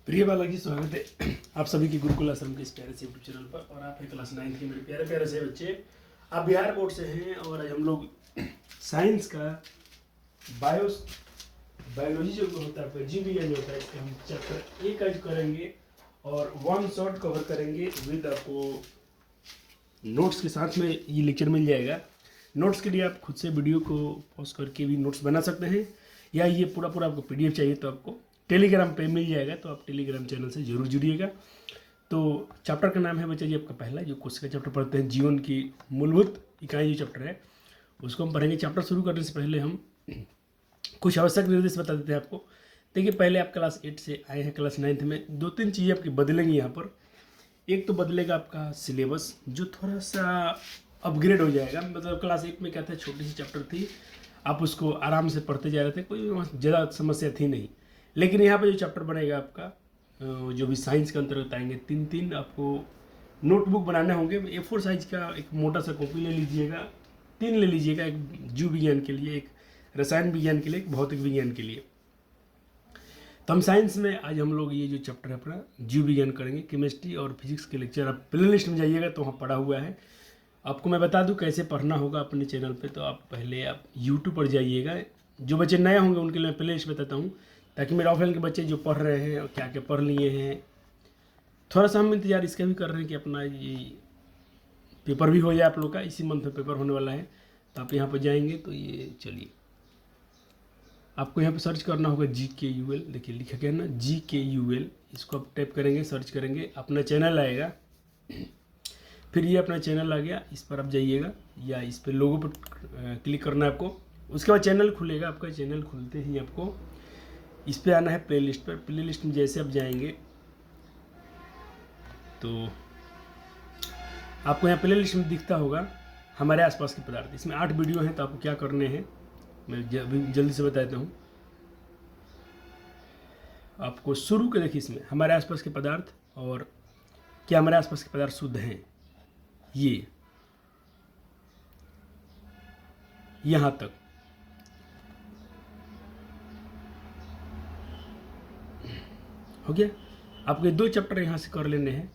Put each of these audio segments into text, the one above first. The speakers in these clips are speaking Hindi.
प्रिय बालक जी, स्वागत है आप सभी की गुरुकुल आश्रम के इस प्यारे से यूट्यूब चैनल पर। और आप हैं क्लास 9 के मेरे प्यारे प्यारे से बच्चे। आप बिहार बोर्ड से हैं और आज हम लोग साइंस का बायोलॉजी जो होता है, जीव विज्ञान जो होता है, इसके हम चैप्टर 1 आज करेंगे और वन शॉट कवर करेंगे विद आपको नोट्स के साथ में ये लेक्चर मिल जाएगा। नोट्स के लिए आप खुद से वीडियो को पॉज करके भी नोट्स बना सकते हैं, या ये पूरा आपको पीडीएफ चाहिए तो आपको टेलीग्राम पे मिल जाएगा, तो आप टेलीग्राम चैनल से जरूर जुड़िएगा। तो चैप्टर का नाम है बच्चा जी आपका पहला, जो कोशिका चैप्टर पढ़ते हैं, जीवन की मूलभूत इकाई जो चैप्टर है उसको हम पढ़ेंगे। चैप्टर शुरू करने से पहले हम कुछ आवश्यक निर्देश बता देते हैं आपको। देखिए, पहले आप क्लास 8 से आए हैं क्लास 9 में, 2-3 चीज़ें आपकी बदलेंगी यहाँ पर। एक तो बदलेगा आपका सिलेबस, जो थोड़ा सा अपग्रेड हो जाएगा। मतलब क्लास 8 में क्या था, छोटी सी चैप्टर थी, आप उसको आराम से पढ़ते जा रहे थे, कोई ज़्यादा समस्या थी नहीं। लेकिन यहाँ पे जो चैप्टर बनेगा आपका, जो भी साइंस के अंतर्गत आएंगे, 3 आपको नोटबुक बनाने होंगे। A4 साइज का एक मोटा सा कॉपी ले लीजिएगा, 3 ले लीजिएगा, एक जीव विज्ञान के लिए, एक रसायन विज्ञान के लिए, एक भौतिक विज्ञान के लिए। तो हम साइंस में आज हम लोग ये जो चैप्टर है अपना जीव विज्ञान करेंगे। केमिस्ट्री और फिजिक्स के लेक्चर आप प्ले लिस्ट में जाइएगा तो वहाँ पढ़ा हुआ है। आपको मैं बता दूं कैसे पढ़ना होगा अपने चैनल पे। तो आप पहले आप यूट्यूब पर जाइएगा। जो बच्चे नए होंगे उनके लिए मैं प्ले लिस्ट बताता हूँ, ताकि मेरे ऑफलाइन के बच्चे जो पढ़ रहे हैं और क्या क्या पढ़ लिए हैं, थोड़ा सा हम इंतज़ार इसका भी कर रहे हैं कि अपना ये पेपर भी हो जाए आप लोग का। इसी मंथ में पेपर होने वाला है। तो आप यहाँ पर जाएंगे तो ये चलिए, आपको यहाँ पे सर्च करना होगा GKUL। देखिए लिखा गया ना GKUL, इसको आप टाइप करेंगे, सर्च करेंगे, अपना चैनल आएगा। फिर ये अपना चैनल आ गया, इस पर आप जाइएगा या इस पर लोगों पर क्लिक करना है आपको। उसके बाद चैनल खुलेगा आपका। चैनल खुलते ही आपको इस पर आना है प्लेलिस्ट पर। प्लेलिस्ट में जैसे आप जाएंगे तो आपको यहाँ प्लेलिस्ट में दिखता होगा हमारे आसपास के पदार्थ। इसमें 8 वीडियो हैं। तो आपको क्या करने हैं मैं अभी जल्दी से बताता हूँ आपको। शुरू के देखिए, इसमें हमारे आसपास के पदार्थ और क्या हमारे आसपास के पदार्थ शुद्ध हैं, ये यहाँ तक। हो गया। आपके 2 चैप्टर यहाँ से कर लेने हैं।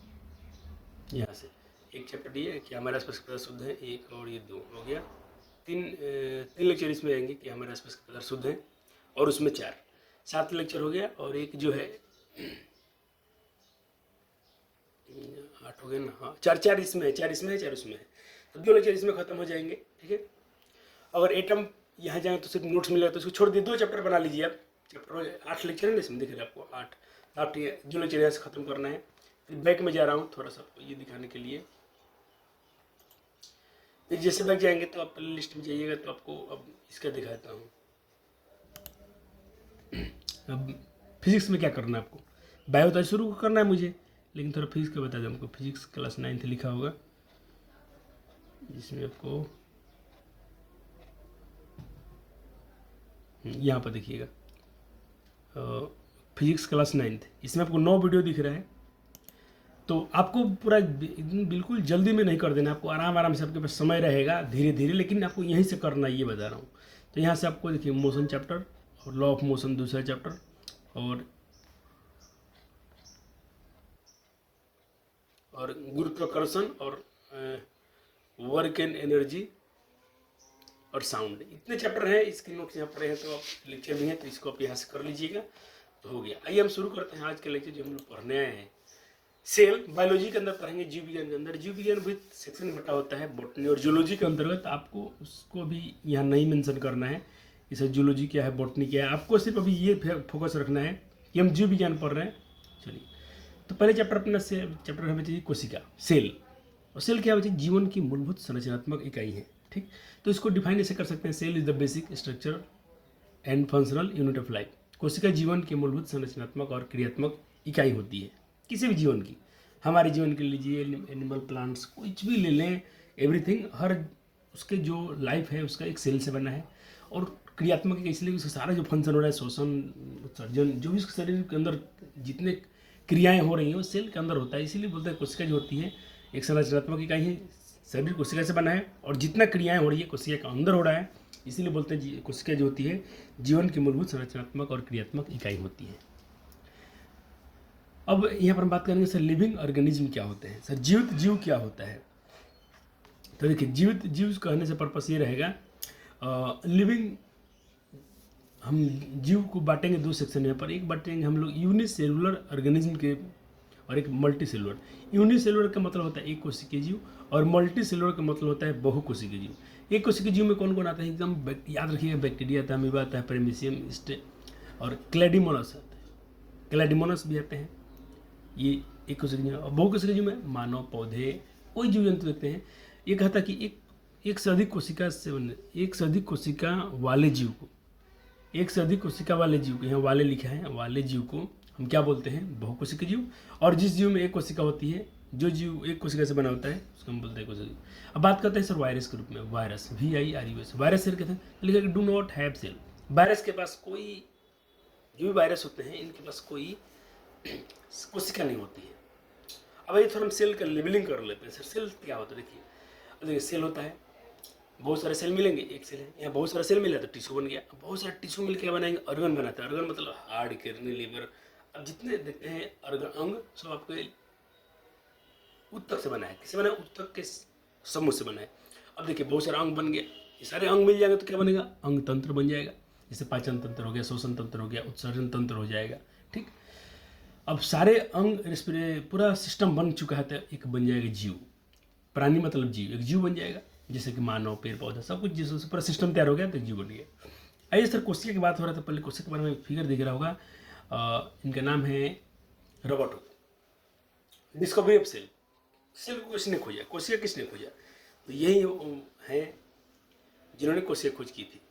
यहाँ से एक चैप्टर ये कि हमारे आसपास के पदार्थ शुद्ध हैं, एक, और ये 2 हो गया। 3 लेक्चर इसमें आएंगे कि हमारे आसपास के पदार्थ शुद्ध हैं, और उसमें 4, 7 लेक्चर हो गया। और एक जो है 8 हो गया ना, हाँ, 4 इसमें है, 4 इसमें है, 4 उसमें है। तो 2 लेक्चर इसमें खत्म हो जाएंगे, ठीक है। अगर एटम यहाँ जाएंगे तो सिर्फ नोट्स मिलेगा, तो इसको छोड़ दिए। 2 चैप्टर बना लीजिए आप। चैप्टर 8 लेक्चर है ना इसमें, दिख रहा है आपको 8 जो लेक्चर यहाँ से खत्म करना है। फिर बैक में जा रहा हूँ थोड़ा सा आपको ये दिखाने के लिए। फिर जैसे बैक जाएंगे तो आप प्ले लिस्ट में जाइएगा तो आपको अब इसका दिखाता हूँ। अब फिजिक्स में क्या करना है आपको, बायो तो शुरू करना है मुझे, लेकिन थोड़ा फिजिक्स का बता दें हमको। फिजिक्स क्लास 9 लिखा होगा, जिसमें आपको यहाँ पर देखिएगा फिजिक्स क्लास 9, इसमें आपको 9 वीडियो दिख रहा है। तो आपको पूरा बिल्कुल जल्दी में नहीं कर देना, आपको आराम से, आपके पास समय रहेगा, धीरे धीरे, लेकिन आपको यहीं से करना है, ये बता रहा हूँ। तो यहाँ से आपको देखिए मोशन चैप्टर और लॉ ऑफ मोशन दूसरा चैप्टर, और गुरुत्वाकर्षण और वर्क एंड एनर्जी और साउंड, इतने चैप्टर हैं। इसके नोट्स यहाँ पर हैं, तो आप लेक्चर भी हैं तो इसको आप यहाँ से कर लीजिएगा तो हो गया। आइए हम शुरू करते हैं आज के लेक्चर जो हम लोग पढ़ने आए हैं। सेल बायोलॉजी के अंदर पढ़ेंगे, जीव विज्ञान के अंदर। जीव विज्ञान भी सेक्शन में बटा होता है, बॉटनी और जूलॉजी के अंतर्गत। आपको उसको भी यहाँ नहीं मेंशन करना है, इसे जूलॉजी क्या है, बॉटनी क्या है। आपको सिर्फ अभी ये फोकस रखना है कि हम जीव विज्ञान पढ़ रहे हैं। चलिए, तो पहले चैप्टर अपना चैप्टर हमें चाहिए कोशिका, सेल। और सेल क्या है, जीवन की मूलभूत संरचनात्मक इकाई है, ठीक। तो इसको डिफाइन ऐसे कर सकते हैं, cell is the basic structure and functional unit of life. कोशिका जीवन की मूलभूत संरचनात्मक और क्रियात्मक इकाई होती है, किसी भी जीवन की। हमारे जीवन के लीजिए, एनिमल, प्लांट्स, कुछ भी ले लें, एवरीथिंग, हर उसके जो लाइफ है उसका एक सेल से बना है। और क्रियात्मक है इसलिए उसका सारा जो फंक्शन हो रहा है, शोषण, उत्सर्जन, जो भी उसके शरीर के अंदर जितने क्रियाएं हो रही हैं वो सेल के अंदर होता है। इसीलिए बोलते हैं कोशिका जो होती है एक संरचनात्मक इकाई है, शरीर कोशिका से बना है, और जितना क्रियाएं हो रही है कोशिका के अंदर हो रहा है। इसीलिए बोलते हैं कोशिका जो होती है जीवन की मूलभूत संरचनात्मक और क्रियात्मक इकाई होती है। अब यहाँ पर हम बात करेंगे सर लिविंग ऑर्गेनिज्म क्या होते हैं, सर जीवित जीव क्या होता है। तो देखिए जीवित जीव कहने से पर्पस ये रहेगा, लिविंग हम जीव को बांटेंगे दो सेक्शन में, पर एक बांटेंगे हम लोग यूनिसेलुलर ऑर्गेनिज्म के और एक मल्टी सेलुलर। यूनिसेलुलर का मतलब होता है एक कोशिकीय जीव और मल्टी सेलुलर का मतलब होता है बहुकोशिकीय जीव। एक कोशिकीय जीव में कौन कौन आता है एकदम याद रखिएगा, बैक्टीरिया आता है, अमीबा आता है, पेरिमीशियम और क्लैडिमोनस आता है, क्लैडिमोनस भी आते हैं। ये एक कोशिकीय जीव। और बहुकोशिकीय जीव में मानव, पौधे, कोई जीव जंतु देखते हैं। ये कहता है कि एक से अधिक कोशिका से एक से अधिक कोशिका वाले जीव को, एक से अधिक कोशिका वाले जीव को, यहाँ वाले लिखा है, वाले जीव को हम क्या बोलते हैं, बहुकोशिकीय जीव। और जिस जीव में एक कोशिका होती है, जो जीव एक कोशिका से बना होता है उसको हम बोलते हैं कोशिकीय जीव। अब बात करते हैं सर वायरस के रूप में। वायरस VIRUS, वायरस सेल कहते हैं, लिखा है do not have cell. Virus के पास कोई, जो भी वायरस होते हैं इनके पास कोई कोशिका नहीं होती है। अब ये थोड़ा हम सेल का लेबलिंग कर लेते हैं। सर सेल क्या होता है, देखिए सेल होता है, बहुत सारे सेल मिलेंगे, एक सेल है, यहाँ बहुत सारा सेल मिला तो टिश्यू बन गया। बहुत सारे टिश्यू मिल क्या बनाएंगे, ऑर्गन बनाता है। ऑर्गन मतलब हार्ट, किडनी, लीवर। अब जितने देखते हैं ऑर्गन अंग सब आपके उत्तक से बना है। किससे बना है, उत्तक के समूह से बना है। अब देखिए बहुत सारे अंग बन गए, ये सारे अंग मिल जाएंगे तो क्या बनेगा, अंग तंत्र बन जाएगा। जैसे पाचन तंत्र हो गया, श्वसन तंत्र हो गया, उत्सर्जन तंत्र हो जाएगा। ठीक, अब सारे अंग पूरा सिस्टम बन चुका है तो एक बन जाएगा जीव। प्राणी मतलब जीव, एक जीव बन जाएगा, जैसे कि मानव, पेड़ पौधा, सब कुछ जिससे पूरा सिस्टम तैयार हो गया तो जीव बन गया। आइए सर कोशिका की बात हो रहा था, पहले कोशिका के बारे में फिगर दिख रहा होगा। इनका नाम है Robert Hooke, discovery of cell. Cell को किसने खोजा, कोशिका किसने खोजा, तो यही है जिन्होंने कोशिका खोज की थी।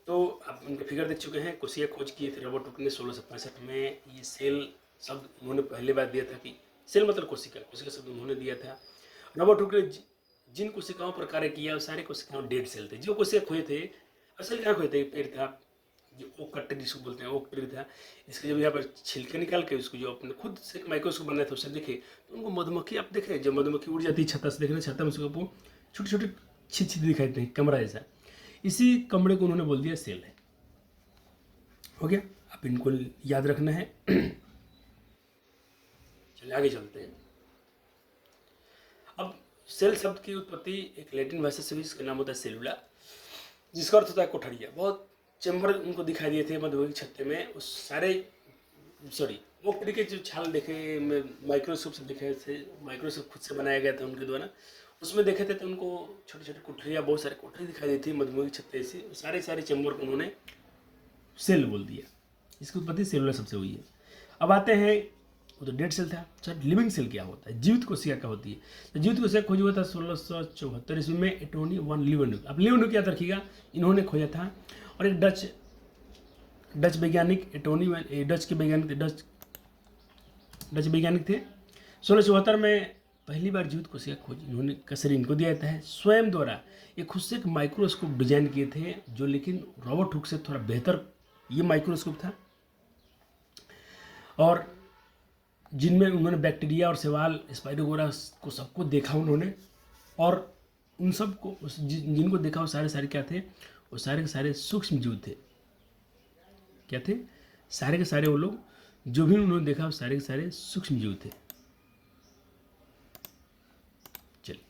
तो आप उनके फिगर देख चुके हैं। कोशिका खोज किए थे रॉबर्ट हुक ने 1665 में। ये सेल शब्द उन्होंने पहली बार दिया था कि सेल मतलब कोशिका, कोशिका शब्द उन्होंने दिया था। रॉबर्ट हुक ने जिन कोशिकाओं पर कार्य किया सारे कोशिकाओं डेड सेल थे। जो कोशिका खोए थे, असल कहाँ खोए थे, पेड़ था, जो ओक ट्री जिसको बोलते हैं, ओक ट्री था। इसके जब यहाँ पर छिलके निकाल के उसको जो अपने खुद से माइक्रोस्कोप बनाया था उससे देखे तो उनको मधुमक्खी, आप देखे जब मधुमक्खी उड़ जाती है छत्ता से, देखना छत्ता में उसको छोटे छोटे छिद दिखाई देते हैं, कमरा जैसा। इसी कमरे को उन्होंने बोल दिया सेल है। हो गया, आप इनको याद रखना है। चलिए आगे चलते हैं। अब सेल शब्द की उत्पत्ति एक लैटिन भाषा से हुई, इसका नाम होता है सेलुला, जिसका अर्थ होता है कोठरिया। बहुत चैम्बर उनको दिखाई दिए थे मधुमक्खी छत्ते में, उस सारे वो तरीके जो छाल देखे माइक्रोस्कोप से देखे थे, माइक्रोस्कोप खुद से बनाया गया था उनके द्वारा, उसमें देखे थे तो उनको छोटे छोटे कोठरियाँ, बहुत सारे कोठरी दिखाई दी थी मधुमक्खी छत्ते से। सारे चैम्बर को उन्होंने सेल बोल दिया। इसकी उत्पत्ति सेलुलर सबसे हुई है। अब आते हैं, वो तो डेड सेल था। सर लिविंग सेल क्या होता है, जीवित कोशिका क्या होती है। तो जीवित कोशिका खोज हुआ था 1674 ईस्वी में एंटोनी वन लीeuwenhoek। अब लीeuwenhoek याद रखिएगा, इन्होंने खोजा था। और एक डच वैज्ञानिक एंटोनी, डच के वैज्ञानिक थे, डच वैज्ञानिक थे। 1674 में पहली बार जीवित कोशिका खोज इन्होंने का शरीर इनको दिया जाता है स्वयं द्वारा। ये खुद से एक माइक्रोस्कोप डिजाइन किए थे, जो लेकिन रॉबर्ट हुक से थोड़ा बेहतर ये माइक्रोस्कोप था। और जिनमें उन्होंने बैक्टीरिया और शैवाल, स्पाइरोगोरा को सबको देखा उन्होंने। और उन सब को जिनको देखा वो सारे क्या थे, वो सारे के सारे सूक्ष्म जीव थे। क्या थे, सारे के सारे वो लोग जो भी उन्होंने देखा वो सारे के सारे सूक्ष्म जीव थे। चलिए,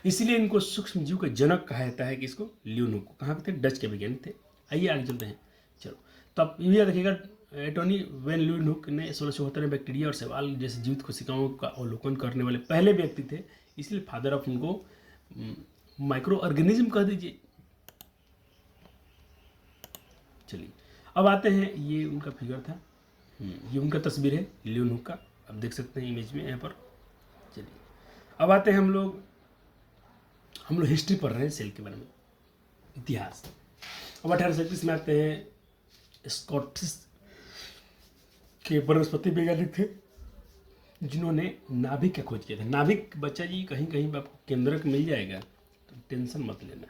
इसीलिए इनको सूक्ष्म जीव का जनक कहा जाता है। कि इसको लीeuwenhoek को, कहाँ के थे, डच के वैज्ञानिक थे। आइए आगे चलते हैं। चलो, तो आप ये याद रखिएगा, एंटोनी वैन लीeuwenhoek ने 1674 में बैक्टीरिया और शैवाल जैसे जीवित कोशिकाओं का अवलोकन करने वाले पहले व्यक्ति थे। इसलिए फादर ऑफ उनको माइक्रो ऑर्गेनिज्म कह दीजिए। चलिए, अब आते हैं, ये उनका फिगर था, ये उनका तस्वीर है लीeuwenhoek का, आप देख सकते हैं इमेज में यहाँ पर। चलिए, अब आते हैं हम लोग हिस्ट्री पढ़ रहे हैं सेल के बारे में, इतिहास। अब 1837 में आते हैं, स्कॉटिश के वनस्पति वैज्ञानिक थे जिन्होंने नाभिक का खोज किया था। नाभिक बच्चा जी कहीं कहीं आपको केंद्रक मिल जाएगा, तो टेंशन मत लेना।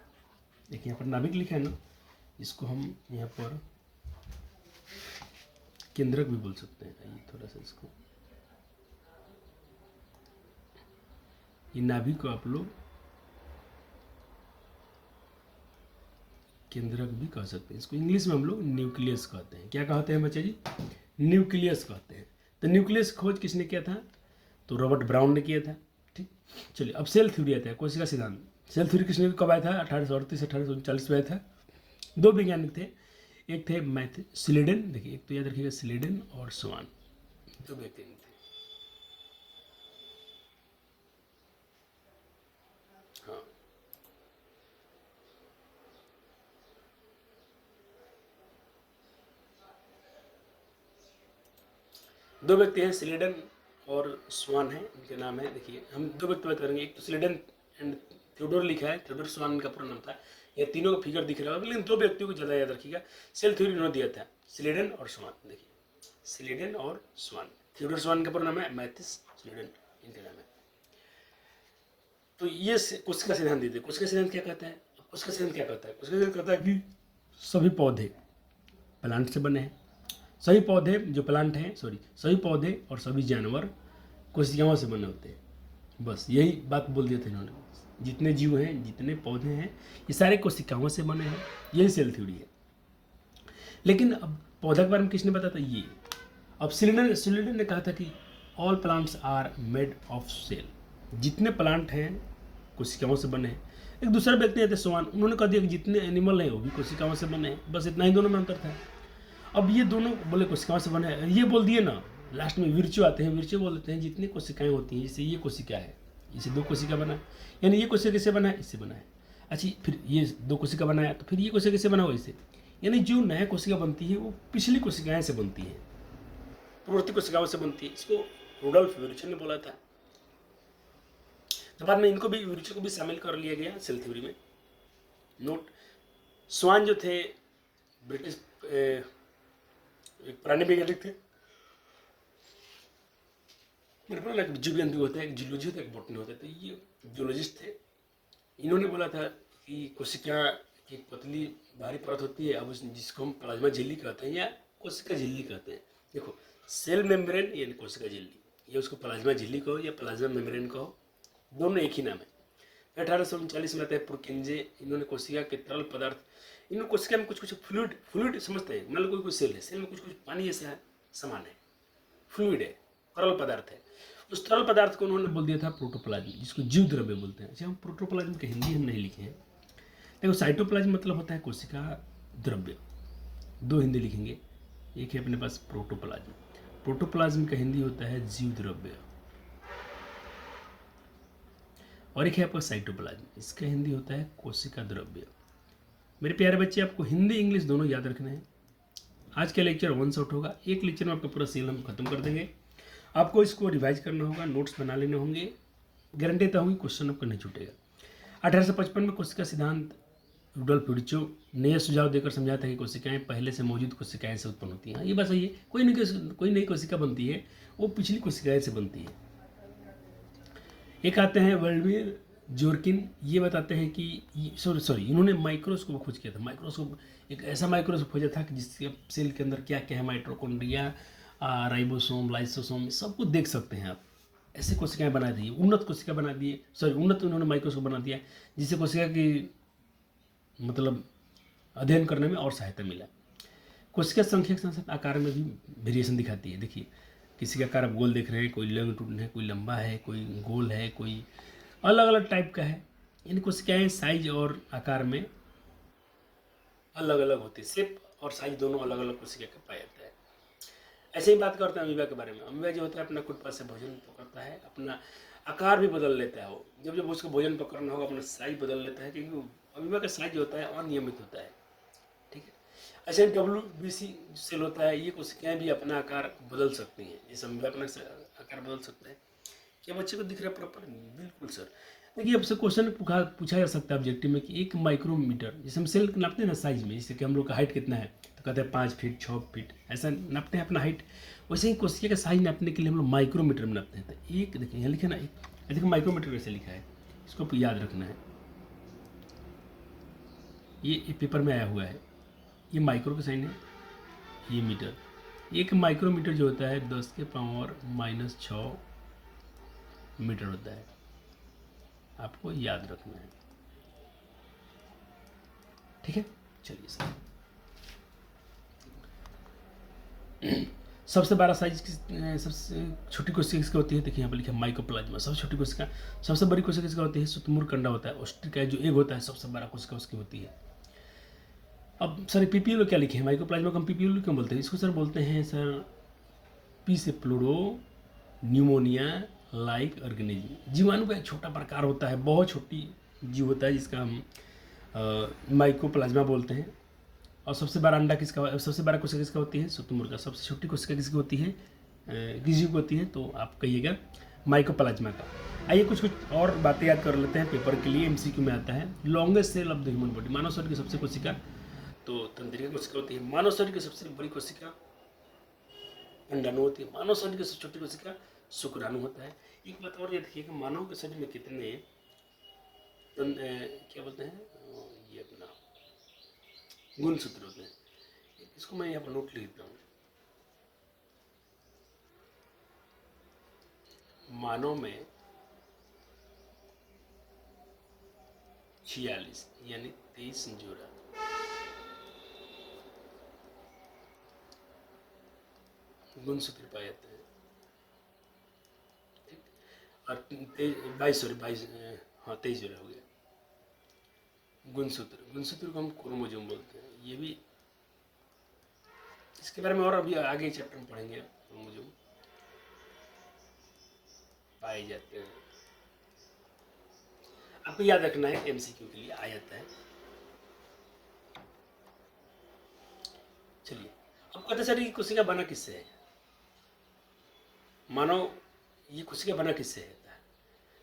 देखिए यहाँ पर नाभिक लिखा है ना, इसको हम यहाँ पर केंद्रक भी बोल सकते हैं। आइए थोड़ा सा इसको, ये नाभिक को आप लोग केंद्रक भी कह सकते हैं इसको। इंग्लिश में हम लोग न्यूक्लियस कहते हैं। क्या कहते हैं बच्चे जी? न्यूक्लियस कहते हैं। तो न्यूक्लियस खोज किसने किया था? तो रॉबर्ट ब्राउन ने किया था। ठीक, चलिए अब सेल थ्योरी आता है, कोशिका सिद्धांत। सेल थ्योरी किसने कब आया था? 1838 1839 में आया था। दो वैज्ञानिक थे, एक थे स्लीडन, देखिए एक तो याद रखिएगा स्लीडन और स्वान, दो वैज्ञानिक थे। हाँ, दो व्यक्ति हैं, स्लीडन और स्वान है, इनके नाम है। देखिए हम दो व्यक्ति बात करेंगे, एक तो स्लीडन एंड थियोडोर लिखा है, थियोडोर स्वान इनका पूरा नाम था। ये तीनों का फिगर दिख रहा होगा, लेकिन दो व्यक्तियों को ज़्यादा याद रखिएगा। सेल थ्योरी उन्होंने दिया था, स्लीडन और स्वान। देखिए स्लीडन और स्वान, थियोडोर स्वान का पूरा नाम है मैथिस स्लीडन, इनका नाम है। तो ये कोशिका सिद्धांत देते। कोशिका सिद्धांत क्या कहता है? कोशिका सिद्धांत क्या कहता है? कोशिका सिद्धांत कहता है कि सभी पौधे प्लांट से बने हैं। सभी पौधे जो प्लांट हैं, सभी पौधे और सभी जानवर कोशिकाओं से बने होते हैं। बस यही बात बोल दिया था इन्होंने। जितने जीव हैं, जितने पौधे हैं, ये सारे कोशिकाओं से बने हैं। यही सेल थ्योरी है। लेकिन अब पौधा के बारे में किसने बताया था? ये अब सिलिंडर ने कहा था कि all plants are made of cell. जितने प्लांट हैं कोशिकाओं से बने हैं। एक दूसरा व्यक्ति थे स्वान, उन्होंने कह दिया कि जितने एनिमल हैं वो भी कोशिकाओं से बने हैं। बस इतना ही दोनों में अंतर था। अब ये दोनों बोले कोशिकाओं से बने हैं, ये बोल दिए ना। लास्ट में विरचु आते हैं, विरचु बोल देते हैं जितनी कोशिकाएं होती हैं, जैसे ये कोशिका है, इसे दो कोशिका बना, यानी ये कोशिका किससे बना है? इससे बना है। अच्छा, फिर ये दो कोशिका बनाया, तो फिर ये कोशिका किससे बना हुआ? इससे। यानी जो नया कोशिका बनती है वो पिछली कोशिकाएं से बनती है, पूर्ववर्ती कोशिकाओं से बनती है। इसको रुडोल्फ विर्चु ने बोला था। तो बाद में इनको भी, विर्चु को भी शामिल कर लिया गया सेल थ्योरी में। नोट, स्वान जो थे ब्रिटिश एक प्राणी वैज्ञानिक थे। मेरे को लगा जीव जंतु होता है, एक जूलॉजी होता है, एक बॉटनी होता है। तो ये जूलॉजिस्ट थे। इन्होंने बोला था कि कोशिका की पतली बाहरी परत होती है, अब जिसको हम प्लाज्मा झिल्ली कहते हैं या कोशिका झिल्ली कहते हैं। देखो सेल मेम्ब्रेन यानी कोशिका झिल्ली, ये उसको प्लाज्मा झिल्ली कहो या प्लाज्मा मेम्ब्रेन कहो, दोनों एक ही नाम है। 1839 में आता है पुरकिंजे। इन्होंने कोशिका के तरल पदार्थ, इन्होंने कोशिका में कुछ कुछ फ्लूइड समझते हैं। मतलब कोई सेल है, सेल में कुछ कुछ पानी जैसा सामान है, फ्लूइड है, तरल पदार्थ है। उस तरल पदार्थ को उन्होंने बोल दिया था प्रोटोप्लाज्म, जिसको जीव द्रव्य बोलते हैं। अच्छा, हम प्रोटोप्लाज्म की हिंदी हम नहीं लिखे हैं। देखो साइटोप्लाज्म मतलब होता है कोशिका द्रव्य, दो हिंदी लिखेंगे। एक है अपने पास प्रोटोप्लाज्म, प्रोटोप्लाज्म का हिंदी होता है जीव द्रव्य, और एक है आपका साइटोप्लाज्म, इसका हिंदी होता है कोशिका द्रव्य। मेरे प्यारे बच्चे, आपको हिंदी इंग्लिश दोनों याद रखना है। आज का लेक्चर 1 शॉट होगा, एक लेक्चर में आपका पूरा सील हम खत्म कर देंगे। आपको इसको रिवाइज करना होगा, नोट्स बना लेने होंगे, गारंटी देता हूँ क्वेश्चन आपका नहीं छूटेगा। 1855 में कोशिका सिद्धांत रुडोल्फ विर्चु ने यह सुझाव देकर समझा था कि कोशिकाएं पहले से मौजूद कोशिकाएं से उत्पन्न होती हैं। ये बात सही है, कोई नई कोशिका बनती है वो पिछली कोशिकाएं से बनती है। एक आते हैं वर्ल्डवीर जोरकिन, ये बताते हैं कि इन्होंने माइक्रोस्कोप खोज किया था। माइक्रोस्कोप, एक ऐसा माइक्रोस्कोप खोजा था कि जिसके सेल के अंदर क्या क्या है, माइटोकॉन्ड्रिया, राइबोसोम, लाइसोसोम, सबको देख सकते हैं आप। ऐसे कोशिकाएं बना दी, उन्नत कोशिका बना दिए, उन्नत उन्होंने माइक्रोस्कोप बना दिया, जिससे कोशिका की मतलब अध्ययन करने में और सहायता मिला। कोशिका संख्या के साथ साथ आकार में भी वेरिएशन दिखाती है। देखिए किसी का आकार आप गोल देख रहे हैं, कोई लॉन्गिट्यूड है, कोई लंबा है, कोई गोल है, कोई अलग अलग टाइप का है। इन कोशिकाएं साइज और आकार में अलग अलग होती है, शेप और साइज दोनों अलग अलग कोशिका का पाया जाता है। ऐसे ही बात करते हैं अमीबा के बारे में। अमीबा जो होता है अपना खुद पर से भोजन पकड़ता है, अपना आकार भी बदल लेता है। वो जब जब उसको भोजन पकड़ना होगा अपना साइज बदल लेता है, क्योंकि अमीबा का साइज होता है अनियमित होता है। ठीक है, ऐसे WBC सेल होता है, ये कोशिकाएं भी अपना आकार बदल सकती हैं, जैसे अमीबा अपना आकार बदल सकता है। क्या बच्चे को दिख रहा है प्रॉपर? बिल्कुल सर। देखिए आपसे क्वेश्चन पूछा जा सकता है ऑब्जेक्टिव में कि 1 माइक्रोमीटर, जैसे हम सेल नापते हैं ना साइज में, जैसे कि हम लोग का हाइट कितना है तो कहते हैं 5 फीट 6 फीट, ऐसा नापते हैं अपना हाइट। वैसे ही कोशिका का साइज नापने के लिए हम लोग माइक्रोमीटर में नापते हैं। तो एक देखिए यहाँ लिखे ना, एक देखिए माइक्रोमीटर कैसे लिखा है, इसको आपको याद रखना है। ये पेपर में आया हुआ है, ये माइक्रो का साइन है, ये मीटर। एक माइक्रोमीटर जो होता है 10 के पावर -6 मीटर होता है, आपको याद रखना है। ठीक है, चलिए सर, सबसे बड़ा साइज सबसे छोटी कोशिका किसका होती है? देखिए यहाँ पर लिखा है माइकोप्लाज्मा। सबसे छोटी कोशिका, सबसे बड़ी कोशिका किसका होती है? शुतुरमुर्ग कंडा होता है। ऑस्ट्रिका जो एग होता है सबसे बड़ा कोशिका उसकी होती है। अब सर पीपीएलओ क्या लिखे हैं? माइकोप्लाज्मा को हम पीपीएलओ क्यों बोलते हैं? इसको सर बोलते हैं सर पी से प्लूरो न्यूमोनिया लाइक ऑर्गेनिज्म। जीवाणु का एक छोटा प्रकार होता है, बहुत छोटी जीव होता है जिसका हम माइकोप्लाज्मा बोलते हैं। और सबसे बड़ा अंडा किसका, सबसे बड़ा कोशिका किसका होती है? शुतुरमुर्ग का। सबसे छोटी कोशिका किसकी होती है? किस जीव की होती है? तो आप कहिएगा माइकोप्लाज्मा का। आइए कुछ और बातें याद कर लेते हैं पेपर के लिए, एमसीक्यू में आता है। Longest cell of the human body, मानव शरीर की सबसे कोशिका तो तंत्रिका कोशिका होती है। मानव शरीर की सबसे बड़ी कोशिका अंडाणु होती है। मानव शरीर की सबसे छोटी कोशिका शुक्राणु होता है। एक बात और याद रखिएगा, मानव के शरीर में कितने क्या बोलते हैं ये अपना गुणसूत्र होते हैं। इसको मैं यहाँ पर नोट लिखता हूँ। मानव में 46 यानी 23 जोड़ा गुणसूत्र पाए जाते हैं। ठीक, और 22 हाँ 23 जोड़ा हो गया गुणसूत्र। गुणसूत्र को हम क्रोमोसोम बोलते हैं। ये भी इसके बारे में और अभी आगे चैप्टर में पढ़ेंगे। क्रोमोसोम पाए जाते हैं, आपको याद रखना है, एमसीक्यू के लिए आ जाता है। चलिए अब कहते सर ये कोशिका बना किससे है? मानव ये कोशिका बना किससे है?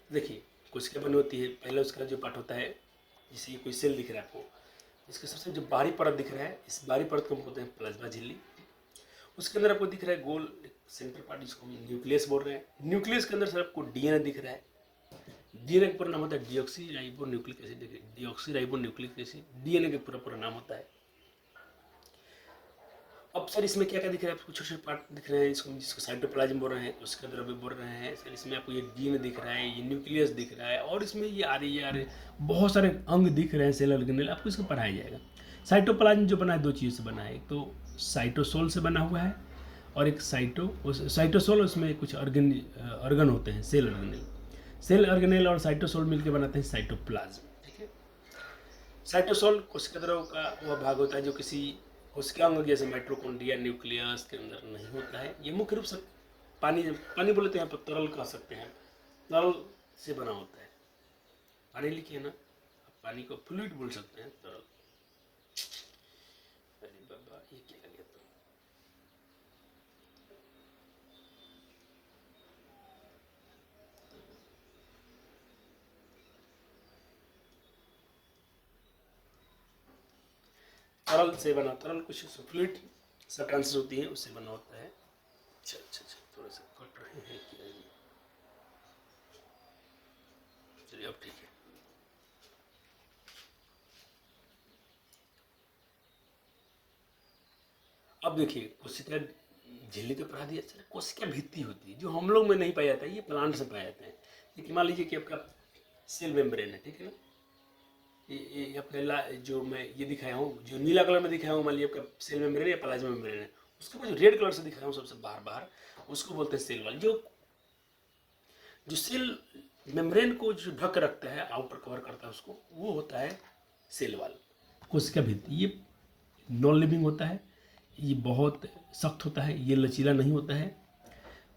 देखिए कोशिका बनी होती है, पहले उसका जो पार्ट होता है, जैसे ये कोई सेल दिख रहा है आपको, इसके सबसे जो बाहरी परत दिख रहा है, इस बाहरी परत को हम बोलते हैं प्लाज्मा झिल्ली। उसके अंदर आपको दिख रहा है गोल सेंटर पार्ट, जिसको हम न्यूक्लियस बोल रहे हैं। न्यूक्लियस के अंदर सर आपको डीएनए दिख रहा है। डीएनए का पूरा नाम होता है डीऑक्सी राइबो न्यूक्लिक एसिड। देखिए deoxy ribo nucleic acid DNA का पूरा नाम होता है। अब सर इसमें क्या क्या दिख रहा है आपको? छोटे छोटे पार्ट दिख रहे हैं, जिसको साइटोप्लाज्म बोल रहे हैं, उसके अंदर अभी बोल रहे हैं सर। इसमें आपको ये डीएनए दिख रहा है, ये न्यूक्लियस दिख रहा है, और इसमें ये आ रही बहुत सारे अंग दिख रहे हैं, सेल ऑर्गेनेल। आपको इसको पढ़ाया जाएगा। साइटोप्लाज्म जो बना है दो चीज़ों से बना है, एक तो साइटोसोल से बना हुआ है और एक साइटोसोल, उसमें कुछ ऑर्गन होते हैं, सेल ऑर्गेनेल। सेल ऑर्गेनेल और साइटोसोल मिलकर बनाते हैं साइटोप्लाज्म। ठीक है, साइटोसोल कोशिका द्रव का वह भाग होता है जो किसी उसके अंग जैसे माइटोकॉन्ड्रिया न्यूक्लियस के अंदर नहीं होता है। ये मुख्य रूप से पानी बोले तो यहाँ पर तरल कह सकते हैं, तरल से बना होता है। पानी लिखिए ना, आप पानी को फ्लूइड बोल सकते हैं, तरल। अरे बाबा ये क्या लगे? तो तरल से बना, तरल कुछ फ्लूइड सब्सटेंसेस होती है, उससे बना होता है। अच्छा थोड़ा सा कट रहे हैं क्या? चलिए अब ठीक है। अब देखिए कोशिका झिल्ली तो पढ़ा दिया। चलिए कोशिका भित्ति होती है जो हम लोग में नहीं पाया जाता है, ये प्लांट से पाया जाता है। देखिए मान लीजिए कि आपका सेल मेम्ब्रेन है, ठीक है ना, ये अपने जो मैं ये दिखाया हूँ, जो नीला कलर में दिखाया हूँ, मान लीजिए आपका सेल मेम्ब्रेन या प्लाज्मा मेम्ब्रेन है, उसको जो रेड कलर से दिखाया हूँ सबसे बाहर उसको बोलते हैं सेल वॉल। जो सेल मेम्ब्रेन को जो ढक रखता है, आउटर कवर करता है उसको, वो होता है सेल वॉल। कोशिका भित्ति ये नॉन लिविंग होता है, ये बहुत सख्त होता है, ये लचीला नहीं होता है।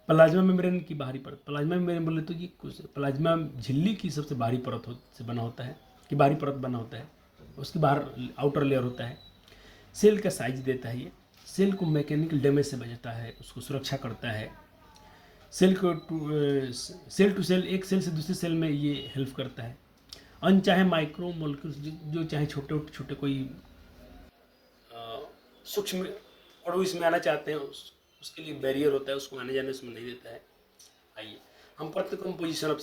प्लाज्मा मेम्ब्रेन की बाहरी परत, प्लाज्मा मेम्ब्रेन बोले तो ये प्लाज्मा झिल्ली की सबसे बाहरी परत से बना होता है, कि बाहरी परत बना होता है, उसके बाहर आउटर लेयर होता है। सेल का साइज देता है, ये सेल को मैकेनिकल डैमेज से बचाता है, उसको सुरक्षा करता है। सेल टू सेल, एक सेल से दूसरे सेल में ये हेल्प करता है। अनचाहे माइक्रो मोलिक्यूल्स जो चाहे छोटे कोई सूक्ष्म अणु इसमें आना चाहते हैं, उसके लिए बैरियर होता है, उसको आने जाने उसमें नहीं देता है। आइए हम पढ़ते कंपोजिशन ऑफ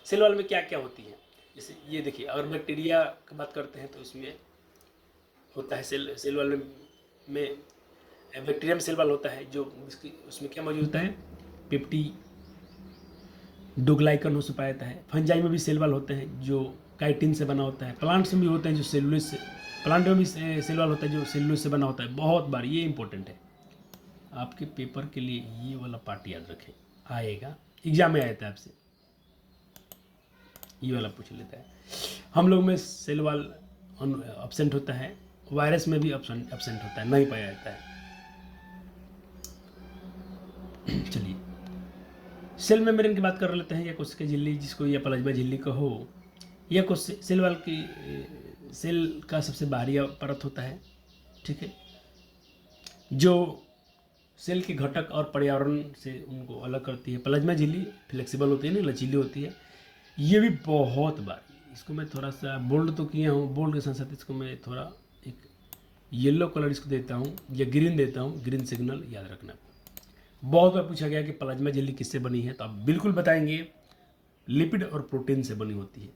सेल वाल में क्या क्या होती है। जैसे ये देखिए, अगर बैक्टीरिया की बात करते हैं तो इसमें होता है सेल वाल में बैक्टीरिया में सेल वाल होता है, जो उसमें क्या मौजूद होता है? पेप्टी डोग्लाइकन उसमें पाया जाता है। फंजाई में भी सेल वाल होते हैं, जो काइटिन से बना होता है। प्लांट्स में भी होते हैं जो सेलुलोज से, प्लांट में भी सेल वॉल होता है जो सेलुलोज से बना होता है। बहुत बार ये इंपॉर्टेंट है आपके पेपर के लिए, ये वाला पार्ट याद रखें, आएगा एग्जाम में आता है आपसे, ये वाला पूछ लेता है। हम लोग में सेल वॉल एब्सेंट होता है, वायरस में भी एब्सेंट होता है, नहीं पाया जाता है। चलिए सेल मेम्ब्रेन की बात कर लेते हैं, या कोशिका झिल्ली जिसको या प्लाज्मा झिल्ली कहो, या कुछ सेल वॉल की सेल का सबसे बाहरी परत होता है, ठीक है, जो सेल के घटक और पर्यावरण से उनको अलग करती है। प्लाज्मा झिल्ली फ्लेक्सिबल होती है ना, लचीली होती है। ये भी बहुत बार, इसको मैं थोड़ा सा बोल्ड तो किया हूँ, बोल्ड के साथ साथ इसको मैं थोड़ा एक येलो कलर इसको देता हूँ या ग्रीन देता हूँ, ग्रीन सिग्नल याद रखना। बहुत बार पूछा गया कि प्लाज्मा झिल्ली किससे बनी है, तो आप बिल्कुल बताएंगे लिपिड और प्रोटीन से बनी होती है।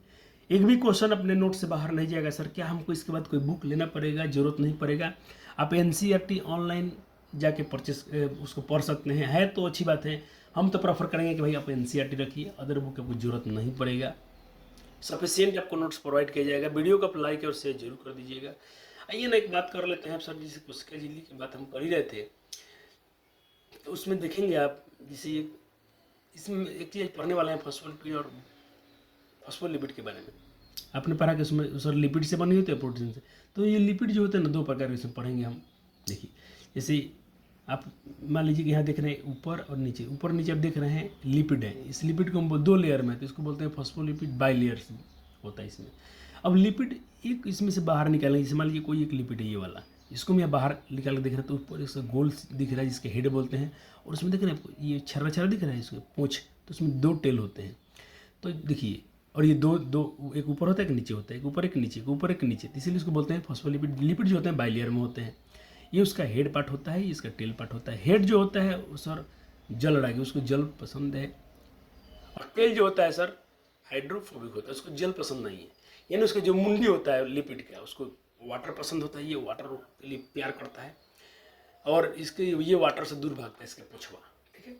एक भी क्वेश्चन अपने नोट से बाहर नहीं जाएगा। सर क्या हमको इसके बाद कोई बुक लेना पड़ेगा? जरूरत नहीं पड़ेगा, आप एनसीईआरटी ऑनलाइन जाके परचेस उसको पढ़ सकते हैं। है तो अच्छी बात है, हम तो प्रेफर करेंगे कि भाई आप एनसीईआरटी रखिए, अदर बुक आपको जरूरत नहीं पड़ेगा। सफिशियंट आपको नोट्स प्रोवाइड किया जाएगा। वीडियो को आप लाइक और शेयर जरूर कर दीजिएगा। आइए ना एक बात कर लेते हैं सर, जैसे कोशिका झिल्ली की बात हम कर ही रहे थे, तो उसमें देखेंगे आप जैसे इसमें एक चीज़ पढ़ने वाले हैं फॉस्फोलिपिड और फॉस्फोलिपिड के बारे में। आपने पढ़ा कि उसमें सर लिपिड से बनी होती है प्रोटीन से। तो ये लिपिड जो होते हैं ना, दो प्रकार के इसमें पढ़ेंगे हम। देखिए जैसे आप मान लीजिए कि यहाँ देख रहे हैं ऊपर और नीचे, ऊपर नीचे आप देख रहे हैं लिपिड है। इस लिपिड को हम दो लेयर में, तो इसको बोलते हैं फॉस्फोलिपिड, बाई लेयर्स होता है इसमें। अब लिपिड एक इसमें से बाहर निकालेंगे, जैसे मान लीजिए कोई एक लिपिड है ये वाला, इसको मैं बाहर निकाल के देख रहा हूँ, तो ऊपर इसका गोल दिख रहा है जिसके हेड बोलते हैं, और उसमें देख रहे हैं आपको ये छर्रा छर्रा दिख रहा है इसके पूंछ, तो उसमें दो टेल होते हैं। तो देखिए, और ये दो एक ऊपर होता है एक नीचे होता है, एक ऊपर एक नीचे, एक ऊपर एक नीचे, इसीलिए इसको बोलते हैं फॉस्फोलिपिड। लिपिड जो होते हैं बाई लेयर में होते हैं। ये उसका हेड पार्ट होता है, इसका टेल पार्ट होता है। हेड जो होता है वो सर जल लड़ाएगी, उसको जल पसंद है, और टेल जो होता है सर हाइड्रोफोबिक होता है, उसको जल पसंद नहीं है। यानी उसका जो मुंडी होता है लिपिड का, उसको वाटर पसंद होता है, ये वाटर के लिए प्यार करता है, और इसके ये वाटर से दूर भागता है इसका पुछवा, ठीक है।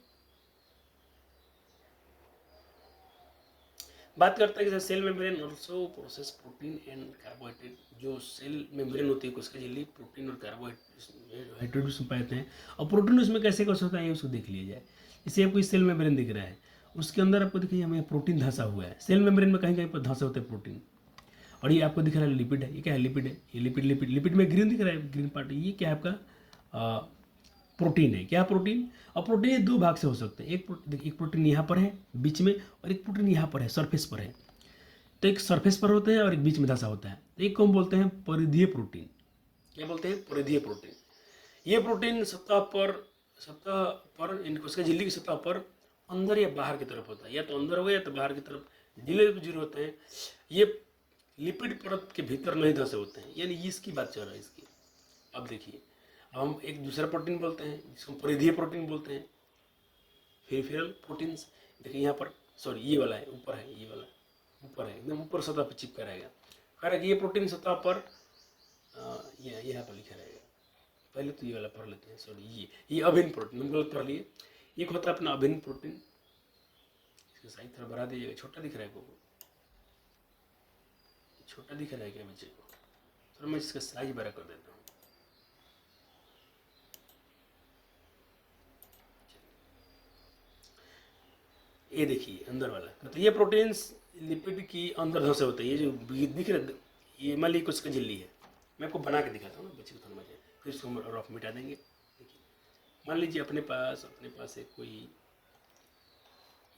बात करते हैं कि cell membrane also process protein and carbohydrate. जो सेल मेम्ब्रेन होती है उसके झिल्ली प्रोटीन और कार्बोहाइड्रेट उसमें पाते हैं, और प्रोटीन उसमें कैसे कैसे होता है ये उसको देख लिया जाए। इसे आपको सेल मेम्ब्रेन दिख रहा है, उसके अंदर आपको देखिए हमें प्रोटीन धंसा हुआ है। सेल मेम्ब्रेन में कहीं कहीं पर धंसे होते हैं प्रोटीन, और ये आपको दिख रहा है लिपिड है। ये क्या है? लिपिड है। ये लिपिड लिपिड लिपिड में ग्रीन दिख रहा है, ग्रीन पार्ट, ये क्या है आपका प्रोटीन है। क्या प्रोटीन? और प्रोटीन ये दो भाग से हो सकते हैं। एक प्रोटीन यहाँ पर है बीच में, और एक प्रोटीन यहाँ पर है सरफेस पर है। तो एक सरफेस पर होता है और एक बीच में धंसा होता है। एक को हम बोलते हैं परिधीय प्रोटीन। क्या बोलते हैं? परिधीय प्रोटीन। ये प्रोटीन सतह पर उसके झिल्ली की सतह पर अंदर या बाहर की तरफ होता है, या तो अंदर होगा या तो बाहर की तरफ, ढीले जुड़े होते हैं। ये लिपिड परत के भीतर नहीं धंसे होते हैं, यानी इसकी बात चल रहा है इसकी। अब देखिए, अब हम एक दूसरा प्रोटीन बोलते हैं जिसको परिधीय प्रोटीन बोलते हैं, पेरिफेरल प्रोटीन्स। देखिए यहाँ पर, सॉरी ये वाला है ऊपर है, ये वाला ऊपर है, एकदम ऊपर सतह पर चिपका रहेगा। कह रहा है कि ये प्रोटीन सतह पर यहाँ पर लिखा रहेगा। पहले तो ये वाला पढ़ लेते हैं, सॉरी ये अभिन्न प्रोटीन, हम गलत पढ़ लिए। एक होता है अपना अभिन्न प्रोटीन, इसका साइज थोड़ा बढ़ा दीजिएगा, छोटा दिख रहा है, को छोटा दिख रहा है क्या बच्चे को? थोड़ा मैं इसका साइज बड़ा कर देता हूँ। ये देखिए अंदर वाला, मतलब ये प्रोटीन्स लिपिड की अंदर धंसे होते हैं। ये जो दिख रहा है, ये मान लीजिए कुछ झिल्ली है, मैं आपको बना के दिखाता हूँ ना बच्चे को थोड़ा मजा, फिर इसको हम रफ मिटा देंगे। देखिए मान लीजिए अपने पास एक कोई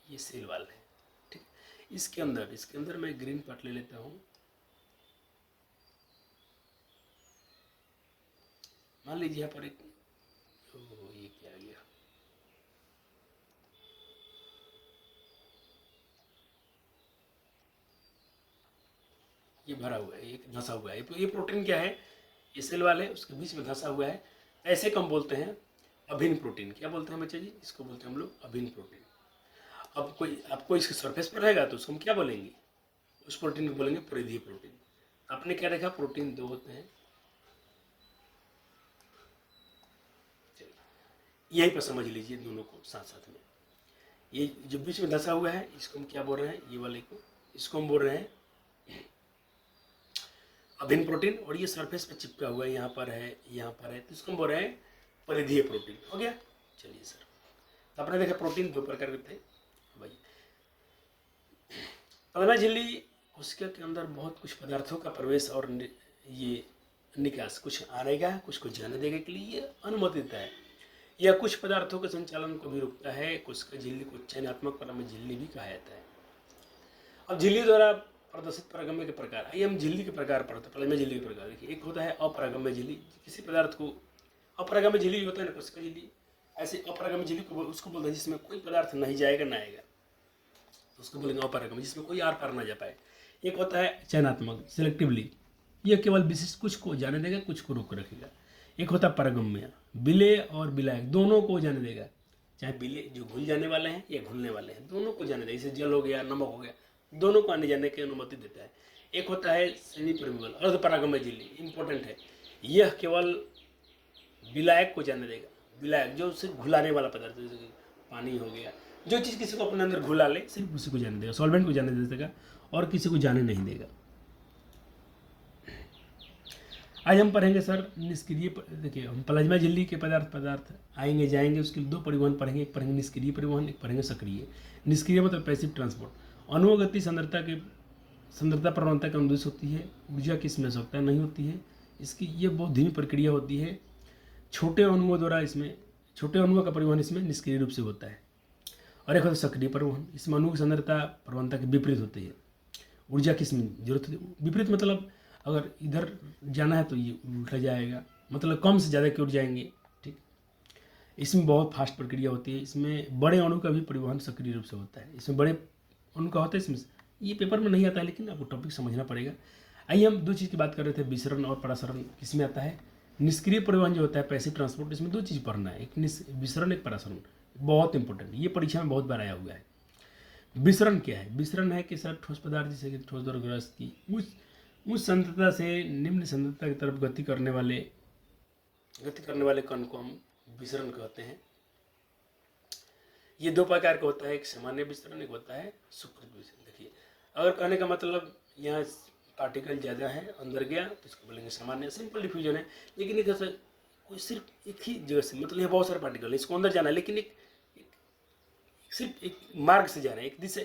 ये सेल वाल है, ठीक। इसके अंदर मैं ग्रीन पार्ट ले लेता हूँ। मान लीजिए यहाँ पर एक, ये क्या आ गया, ये भरा हुआ है, एक धंसा हुआ है। ये प्रोटीन क्या है? ये सेल वाल है, उसके बीच में धंसा हुआ है। ऐसे कम बोलते हैं अभिन्न प्रोटीन। क्या बोलते हैं बच्चे जी? इसको बोलते हैं हम लोग अभिन्न प्रोटीन। अब आपको इसके सरफेस पर रहेगा तो उसको हम क्या बोलेंगे? उस प्रोटीन को बोलेंगे परिधीय प्रोटीन। आपने क्या देखा? प्रोटीन दो होते हैं, यहीं पर समझ लीजिए दोनों को साथ साथ में। ये जो बीच में धंसा हुआ है इसको हम क्या बोल रहे हैं? ये वाले को, इसको हम बोल रहे हैं अभिन्न प्रोटीन, और ये सरफेस पे चिपका हुआ है, यहाँ पर है, यहाँ पर है, तो इसको हम बोल रहे हैं परिधीय प्रोटीन। हो गया। चलिए सर, तो आपने देखा प्रोटीन दो प्रकार के थे भाई। प्लाज्मा झिल्ली कोशिका के अंदर बहुत कुछ पदार्थों का प्रवेश और ये निकास, कुछ आनेगा कुछ को जाने देने के लिए ये अनुमति देता है। यह कुछ पदार्थों के संचालन को भी रोकता है। कोशिका झिल्ली को चयनात्मक प्लाज्मा झिल्ली भी कहा जाता है। अब झिल्ली द्वारा प्रदर्शित परागम्य के प्रकार, आइए हम झिल्ली के प्रकार पढ़ते हैं। प्लाज्मा झिल्ली के प्रकार देखिए, एक होता है अपरागम्य झिल्ली, किसी पदार्थ को अपरागम्य झिल्ली होता है ना कोशिका झिल्ली, ऐसे अपरागम्य झिल्ली को उसको बोलते हैं जिसमें कोई पदार्थ नहीं जाएगा ना आएगा, तो उसको बोलेंगे अपरागम्य, जिसमें कोई आर पार ना जा पाए। एक होता है चयनात्मक, सिलेक्टिवली, यह केवल विशिष्ट कुछ को जाने देगा, कुछ को रोक रखेगा। एक होता है पारगम्य, विलेय और विलायक दोनों को जाने देगा, चाहे विलेय जो घुल जाने वाले हैं या घुलने वाले हैं, दोनों को जाने देगा। जैसे जल हो गया, नमक हो गया, दोनों को आने जाने की अनुमति देता है। एक होता है सेमी परमिबल, अर्धपरागम्य झिल्ली, इंपॉर्टेंट है, यह केवल विलायक को जाने देगा। विलायक जो उसे घुलाने वाला पदार्थ, जैसे कि पानी हो गया, जो चीज़ किसी को अपने अंदर घुला ले सिर्फ उसी को जाने देगा, सॉल्वेंट को जाने दे देगा और किसी को जाने नहीं देगा। आज हम पढ़ेंगे सर निष्क्रिय, देखिए हम प्लाज्मा झिल्ली के पदार्थ आएंगे जाएंगे, उसके दो परिवहन पढ़ेंगे, एक पढ़ेंगे निष्क्रिय परिवहन, एक पढ़ेंगे सक्रिय। निष्क्रिय मतलब पैसिव ट्रांसपोर्ट। अणुगति सांद्रता प्रवणता की अनुदिश होती है, ऊर्जा की इसमें आवश्यकता नहीं होती है, इसकी ये बहुत धीमी प्रक्रिया होती है। छोटे अणुओं द्वारा इसमें, छोटे अणुओं का परिवहन इसमें निष्क्रिय रूप से होता है। और एक होता है सक्रिय परिवहन, इसमें अणु की सांद्रता प्रवणता के विपरीत होती है, ऊर्जा की इसमें जरूरत होती है। विपरीत मतलब अगर इधर जाना है तो ये उल्टा जाएगा, मतलब कम से ज़्यादा की ओर जाएंगे। ठीक, इसमें बहुत फास्ट प्रक्रिया होती है। इसमें बड़े अणु का भी परिवहन सक्रिय रूप से होता है। इसमें बड़े अणु का होता है, इसमें ये पेपर में नहीं आता है लेकिन आपको टॉपिक समझना पड़ेगा। आइए हम दो चीज़ की बात कर रहे थे, विसरण और परासरण किसमें आता है। निष्क्रिय परिवहन जो होता है पैसिव ट्रांसपोर्ट, इसमें दो चीज़ पढ़ना है, एक विसरण एक परासरण, बहुत इंपॉर्टेंट, ये परीक्षा में बहुत बार आया हुआ है। विसरण क्या है? विसरण है कि सर ठोस पदार्थ जैसे कि ठोस द्रव गैस की उच्च सांद्रता से निम्न सांद्रता की तरफ गति करने वाले कण को हम विसरण कहते हैं। ये दो प्रकार का होता है, एक सामान्य विसरण, एक होता है सुकृत विसरण। देखिए, अगर कहने का मतलब यहाँ पार्टिकल ज़्यादा है अंदर गया तो इसको बोलेंगे सामान्य, सिंपल डिफ्यूजन है। लेकिन एक ऐसा कोई सिर्फ एक ही जगह से, मतलब यहाँ बहुत सारे पार्टिकल है, इसको अंदर जाना है लेकिन सिर्फ एक मार्ग से जाना है, एक दिशा,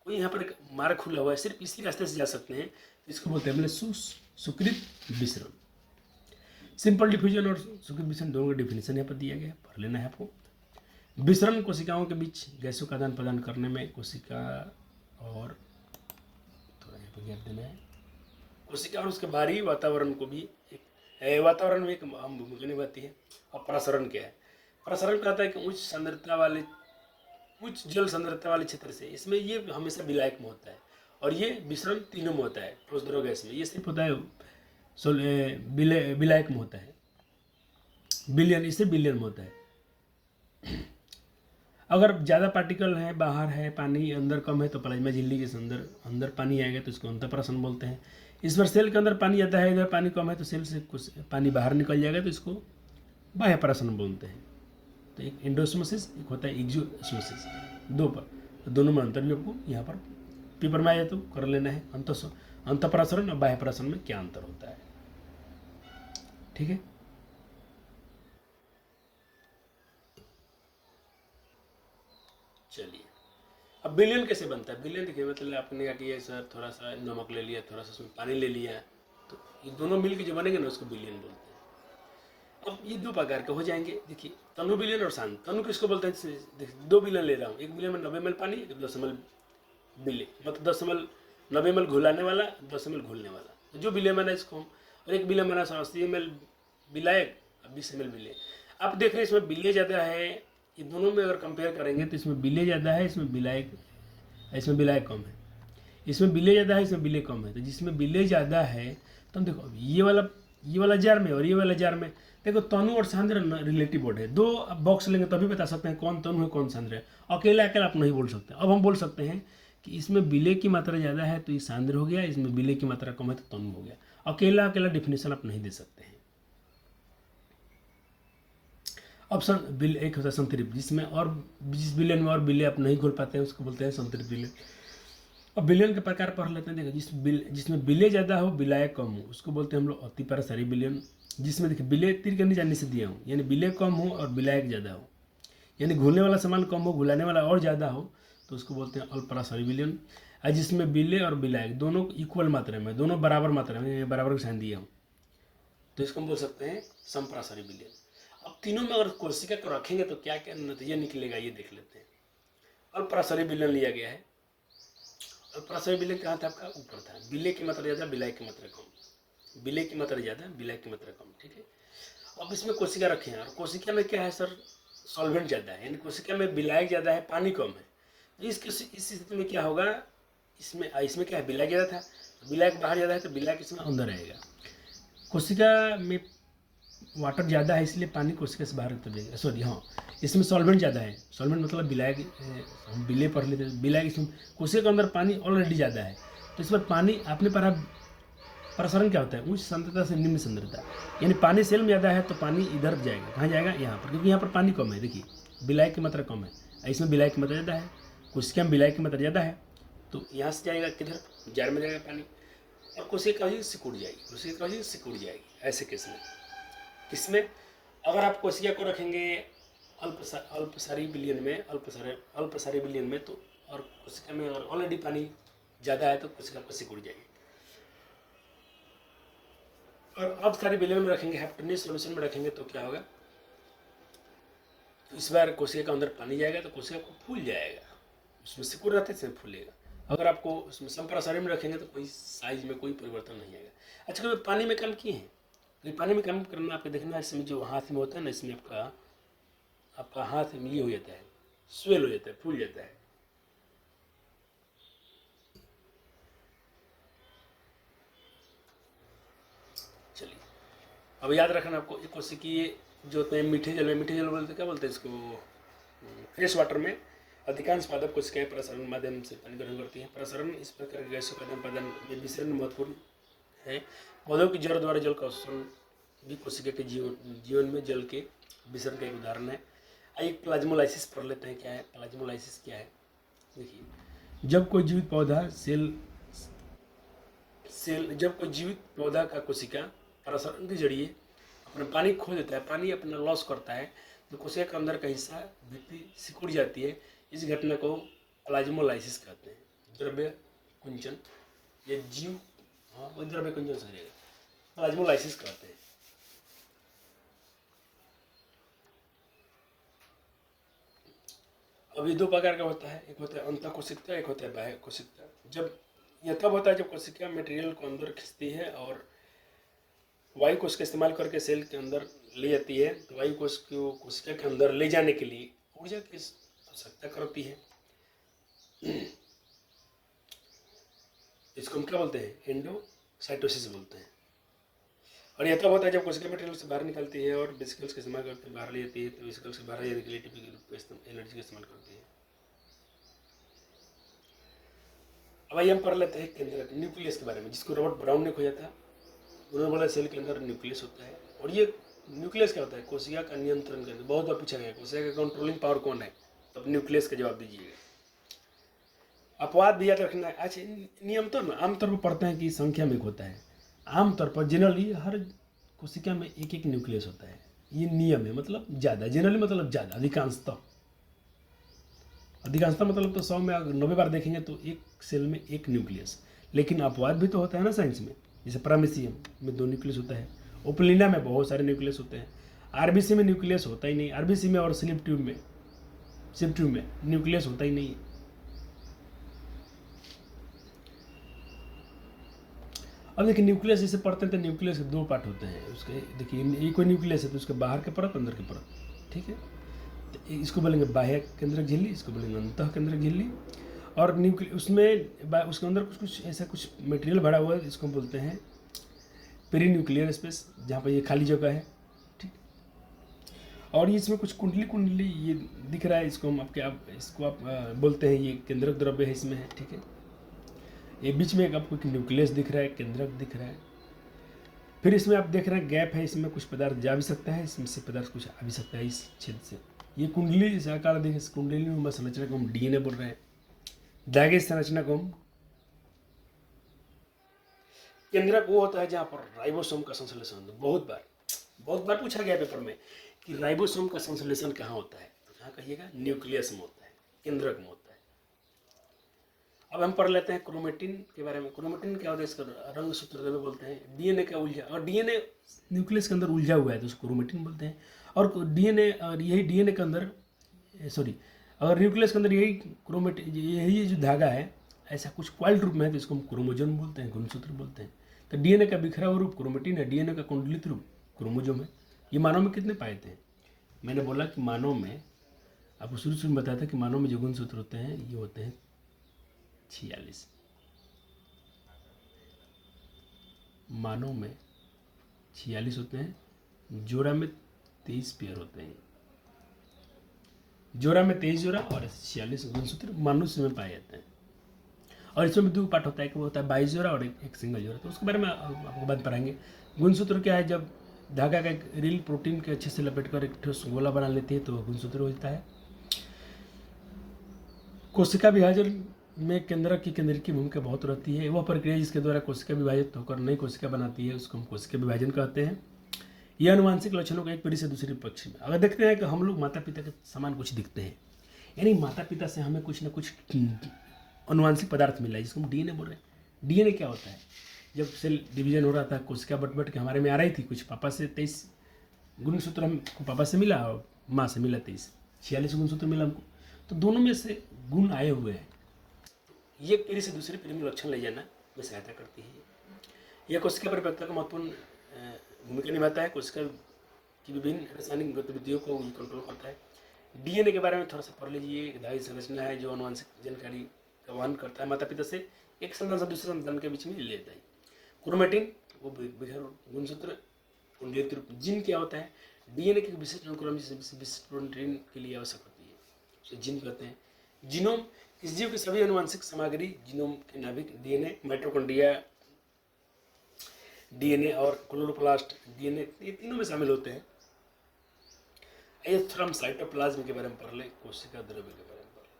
कोई यहाँ पर एक मार्ग खुला हुआ है, सिर्फ इसी रास्ते से जा सकते हैं, इसको बोलते हैं सुकृत विसरण। सिंपल डिफ्यूजन और सुकृत विसरण दोनों का डिफिनेशन यहाँ पर दिया गया, पढ़ लेना है आपको। विसरण कोशिकाओं के बीच गैसों का आदान प्रदान करने में कोशिका और थोड़ा यहाँ पर गैप देना है, कोशिका और उसके बाहरी वातावरण को भी वातावरण में एक अहम भूमिका निभाती है। और प्रसरण क्या है? प्रसरण कहता है कि उच्च जल सांद्रता वाले क्षेत्र से, इसमें ये हमेशा विलायक में होता है, और ये विसरण तीनों में होता है। ठोस द्रव गैस में ये सिर्फ होता है विलायक में होता है, बिलियन, इससे बिलियन में होता है। अगर ज़्यादा पार्टिकल है, बाहर है, पानी अंदर कम है तो प्लाज्मा झिल्ली के अंदर पानी आएगा तो इसको अंतःप्रसन बोलते हैं। इस पर सेल के अंदर पानी आता है, इधर पानी कम है तो सेल से कुछ पानी बाहर निकल जाएगा तो इसको बाह्य प्रसन बोलते हैं। तो एक एंडोस्मोसिस, एक होता है एक्सोस्मोसिस, दो पर, तो दोनों में अंतर भी आपको यहाँ पर पेपर में आया तो कर लेना है। अंतःप्रसरण और बाह्य प्रसन में क्या अंतर होता है, ठीक है। चलिए, अब बिलियन कैसे बनता है? बिलियन देखिए, मतलब आपने क्या किया सर, थोड़ा सा नमक ले लिया, थोड़ा सा उसमें पानी ले लिया, तो ये दोनों मिलकर जो बनेंगे ना उसको बिलियन बोलते हैं। अब ये दो प्रकार के हो जाएंगे। देखिए, तनु बिलियन और शांत तनु किसको बोलते हैं? देखिए, 2 बिलियन ले रहा हूँ, 1 बिलियन में 90 ml पानी, 10 ml बिले, मतलब 10 ml 90 ml घुलाने वाला, 10 ml घुलने वाला, तो जो बिलियन बना इसको हम, और 1 बिलियन बना 80 ml विलायक, 20 ml बिले। आप देख रहे हैं इसमें बिले ज़्यादा है, ये दोनों में अगर कंपेयर करेंगे तो इसमें बिले ज़्यादा है, इसमें विलायक कम है। इसमें बिले ज़्यादा है, इसमें बिले कम है। तो जिसमें बिले ज़्यादा है तो हम देखो ये वाला जार में और ये वाला जार में, देखो तनु और सांद्र रिलेटिव वर्ड है। 2 बॉक्स लेंगे तभी बता सकते हैं कौन तनु है कौन सांद्र है। अकेला आप नहीं बोल सकते। अब हम बोल सकते हैं कि इसमें विलेय की मात्रा ज़्यादा है तो ये सांद्र हो गया, इसमें विलेय की मात्रा कम है तो तनु हो गया। अकेला डिफिनेशन आप नहीं दे सकते हैं। ऑप्शन एक होता है संतृप्त, जिसमें और जिस विलेन में और विलेय आप नहीं घोल पाते हैं उसको बोलते हैं संतृप्त विलेय। अब विलयन के प्रकार पढ़ लेते हैं। देखो जिसमें विलय ज़्यादा हो विलायक कम हो उसको बोलते हैं हम लोग अति परासारी विलयन। जिसमें देखिए विलय तीर के नीचे से दिया हूँ, यानी विलय कम हो और विलायक ज़्यादा हो, यानी घुलने वाला सामान कम हो घुलाने वाला और ज़्यादा हो, तो उसको बोलते हैं अल्परासारी विलयन। और जिसमें विलय और विलायक दोनों इक्वल मात्रा में, दोनों बराबर मात्रा में, बराबर का साइन दिया हूँ, तो इसको हम बोल सकते हैं समपरासारी विलयन। अब तीनों में अगर कोशिका को रखेंगे तो क्या क्या नतीजा निकलेगा ये देख लेते हैं। अल्परासारी विलयन लिया गया है। अल्परासारी विलयन कहाँ था आपका? ऊपर था। विलय की मात्रा ज़्यादा विलायक की मात्रा कम, विलय की मात्रा ज़्यादा विलायक की मात्रा कम, ठीक है। अब इसमें कोशिका रखे हैं और कोशिका में क्या है सर? सॉल्वेंट ज़्यादा है, यानी कोशिका में विलायक ज़्यादा है पानी कम है। तो इस स्थिति में क्या होगा? इसमें क्या है? विलायक ज़्यादा था, विलायक बाहर ज़्यादा है तो विलायक इसमें अंदर रहेगा। कोशिका में वाटर ज़्यादा है इसलिए पानी कोशिका से बाहर उतर जाएगा। सॉरी हाँ, इसमें सॉल्वेंट ज़्यादा है, सॉल्वेंट मतलब विलायक, हम विलय पढ़ लेते हैं। विलायक इसमें कोशिका के अंदर पानी ऑलरेडी ज़्यादा है, तो इसमें पानी आपने पढ़ा प्रसारण क्या होता है? उच्च सांद्रता से निम्न सांद्रता, यानी पानी सेल में ज़्यादा है तो पानी इधर जाएगा, कहाँ जाएगा? यहाँ पर, क्योंकि यहाँ पर पानी कम है। देखिए विलायक की मात्रा कम है, इसमें विलायक की मात्रा ज़्यादा है, कोशिका में विलायक की मात्रा ज़्यादा है, तो यहाँ से जाएगा किधर? जार में जाएगा पानी, और कोशिका कहीं सिकुड़ जाएगी, कोशिका कहीं सिकुड़ जाएगी। ऐसे केस में किसमें? अगर आप कोशिका को रखेंगे अल्पसारी विलयन में, अल्पसारी विलयन में, तो और कोशिका में अगर ऑलरेडी पानी ज़्यादा है तो कोशिका को सिकुड़ जाएगी। और अल्पसारी विलयन में रखेंगे, हेप्टोनियस सॉल्यूशन में रखेंगे तो क्या होगा? तो इस बार कोशिका के अंदर पानी जाएगा तो कोशिका को फूल जाएगा, उसमें सिकुड़ रहते हैं फूलेगा। अगर आपको उसमें समपरासारी में रखेंगे तो कोई साइज में कोई परिवर्तन नहीं आएगा। अच्छा, कभी पानी में काम किए हैं? तो पानी में काम करना आपको देखना है, इसमें जो हाथ में होता है ना, इसमें आपका हाथ में ये हो जाता है, स्वेल हो जाता है, फूल जाता है। चलिए अब याद रखना आपको, एक कोशिकीय जो होते हैं मीठे जल में, मीठे जल बोलते क्या बोलते हैं इसको? फ्रेश वाटर में अधिकांश पादप कोशिकाएं प्रसारण माध्यम से पानी ग्रहण करती हैं। प्रसारण इस प्रकार के गैसों का आदान प्रदान में विसरण महत्वपूर्ण है। पौधों की जड़ द्वारा जल का अवशोषण भी कोशिका के जीवन में जल के विसरण का एक उदाहरण है। आइए प्लाज्मोलाइसिस पढ़ लेते हैं। क्या है प्लाज्मोलाइसिस? क्या है? देखिए, जब कोई जीवित पौधा का कोशिका प्रसारण के जरिए अपना पानी खो देता है, पानी अपना लॉस करता है, तो कोशिका के अंदर का हिस्सा भित्ति सिकुड़ जाती है। इस घटना को प्लाज्मोलाइसिस कहते हैं। द्रव्य कुंचन, ये जीव, हाँ वो द्रव्य कुंचन से रहेगा, प्लाज्मोलाइसिस कहते हैं। अब ये दो प्रकार का होता है, एक होता है अंतः कोशिका, एक होता है बाह्य कोशिका। जब यह तब होता है जब कोशिका मटेरियल को अंदर खींचती है और वायु कोश का इस्तेमाल करके सेल के अंदर ले जाती है। तो वायु कोश को कोशिका के अंदर ले जाने के लिए ऊर्जा की आवश्यकता करती है। इसको हम क्या बोलते हैं? एंडोसाइटोसिस बोलते हैं। और यह तब होता है जब कोशिका मटेरियल से बाहर निकलती है और वेसिकल्स का इस्तेमाल करके बाहर ले जाती है। तो वेसिकल्स से बाहर जाने के लिए टिपिकल रूप में एनर्जी का इस्तेमाल करती है। अब आइए हम पढ़ लेते हैं केंद्रक न्यूक्लियस के बारे में, जिसको रॉबर्ट ब्राउन ने खोजा था। उन्होंने बोला सेल के अंदर न्यूक्लियस होता है। और ये न्यूक्लियस क्या होता है? कोशिका का नियंत्रण करता है। बहुत बार पूछा गया कोशिका का कंट्रोलिंग पावर कौन है, तो अब न्यूक्लियस का जवाब दीजिएगा। अपवाद भी याद रखना है। अच्छा, नियम तो आमतौर पर पढ़ते हैं कि संख्या में होता है। आमतौर पर जनरली हर कोशिका में एक एक न्यूक्लियस होता है, ये नियम है। मतलब ज़्यादा, जनरली मतलब ज़्यादा, अधिकांशतः मतलब तो 100 में 90 बार देखेंगे तो एक सेल में एक न्यूक्लियस। लेकिन अपवाद भी तो होता है ना साइंस में, जैसे प्रामेसियम में 2 न्यूक्लियस होता है, ओपलिना में बहुत सारे न्यूक्लियस होते हैं, आरबीसी में न्यूक्लियस होता ही नहीं, आरबीसी में और स्लिप ट्यूब में न्यूक्लियस होता ही नहीं है। अब देखिए न्यूक्लियस जैसे पढ़ते हैं तो न्यूक्लियस के 2 पार्ट होते हैं उसके। देखिए ये कोई न्यूक्लियस है तो उसके बाहर के परत, अंदर के परत, ठीक है। तो इसको बोलेंगे बाह्य केंद्रक झिल्ली, इसको बोलेंगे अंतः केंद्रक झिल्ली। और उसके अंदर कुछ ऐसा कुछ मटेरियल भरा हुआ है, इसको बोलते हैं पेरी न्यूक्लियर स्पेस, जहाँ पर ये खाली जगह है, ठीक। और इसमें कुछ कुंडली ये दिख रहा है, इसको आप बोलते हैं ये केंद्रक द्रव्य है इसमें है, ठीक है। ये बीच में आपको न्यूक्लियस दिख रहा है, केंद्रक दिख रहा है। फिर इसमें आप देख रहे हैं गैप है, इसमें कुछ पदार्थ जा भी सकता है, इसमें से पदार्थ कुछ आ भी सकता है इस छेद से। ये कुंडली इस आकार देखिए, इस कुंडली में संरचना को हम डीएनए बोल रहे हैं। धागे संरचना को हम केंद्रक वो होता है जहाँ पर राइबोसोम का संश्लेषण होता है। बहुत बार पूछा गया पेपर में कि राइबोसोम का संश्लेषण कहाँ होता है, तो जहाँ कहिएगा न्यूक्लियस में होता है, केंद्रक में होता है। अब हम पढ़ लेते हैं क्रोमेटिन के बारे में। क्रोमेटिन क्या होता है, इसका रंग सूत्र में बोलते हैं। डीएनए का उलझा, और डीएनए न्यूक्लियस के अंदर उलझा हुआ है तो उसको क्रोमेटिन बोलते हैं। और डीएनए, और यही डीएनए के अंदर, सॉरी, अगर न्यूक्लियस के अंदर यही क्रोमेटिन, यही जो धागा है ऐसा कुछ कॉइल्ड रूप में है तो इसको हम क्रोमोजोम बोलते हैं, गुणसूत्र बोलते हैं। तो डीएनए का बिखरा हुआ रूप क्रोमेटिन है, डीएनए का कुंडलित रूप क्रोमोजोम है। ये मानव में कितने पाए थे? मैंने बोला कि मानव में, आपको शुरू में बताया था कि मानव में जो गुणसूत्र होते हैं ये होते हैं 46। मानव में 46 होते हैं, जोड़ा में 23 पेयर होते हैं। जोड़ा में 23 जोड़ा और 46 गुणसूत्र मनुष्य में पाए जाते हैं। और इसमें दो पार्ट होता है, कि वो होता है 22 जोड़ा और एक सिंगल जोड़ा। तो उसके बारे में आपको बात पढ़ाएंगे। गुणसूत्र क्या है, जब धागा का एक रील प्रोटीन के अच्छे से लपेट कर एक ठोस गोला बना लेती है तो गुणसूत्र होता है। कोशिका विभाजन में केंद्रक की भूमिका बहुत रहती है। वह प्रक्रिया जिसके द्वारा कोशिका विभाजित होकर नई कोशिका बनाती है उसको हम कोशिका विभाजन कहते हैं। यह अनुवांशिक लक्षणों को एक पीढ़ी से दूसरी पक्ष में, अगर देखते हैं कि हम लोग माता पिता के समान कुछ दिखते हैं, यानी माता पिता से हमें कुछ ना कुछ अनुवांशिक पदार्थ मिला है जिसको हम डीएनए बोल रहे हैं। डीएनए क्या होता है, जब सेल डिवीजन हो रहा था कोशिका बट के हमारे में आ रही थी, कुछ पापा से 23 गुणसूत्र हमको पापा से मिला और माँ से मिला 46 गुणसूत्र मिला हमको। तो दोनों में से गुण आए हुए हैं। ये पीढ़ी से दूसरी पीढ़ी में लक्षण ले जाना में सहायता करती है। यह कोशिका परिपक्वता का महत्वपूर्ण भूमिका निभाता है। कोशिका की विभिन्न रासायनिक गतिविधियों को कंट्रोल करता है। डीएनए के बारे में थोड़ा सा पढ़ लीजिए। एक धारी संरचना है जो अनुवांशिक जानकारी का वहन करता है, माता पिता से एक संतान से दूसरे संतान के बीच में ले लेता है। क्रोमेटिन वो गुणसूत्र कुंडलित रूप। जीन क्या होता है, डीएनए की विशिष्ट अनुक्रम विशिष्ट प्रोटीन के लिए आवश्यक होती है, उसे जीन कहते हैं। जीनोम, इस जीव की सभी अनुवांशिक सामग्री जीनोम के नाभिक डीएनए, माइटोकॉन्ड्रिया डीएनए और क्लोरोप्लास्ट डीएनए, ये तीनों में शामिल होते हैं। आइए थोड़ा हम साइटोप्लाज्म के बारे में पढ़ लें, कोशिका द्रव्य के बारे में पढ़ लें।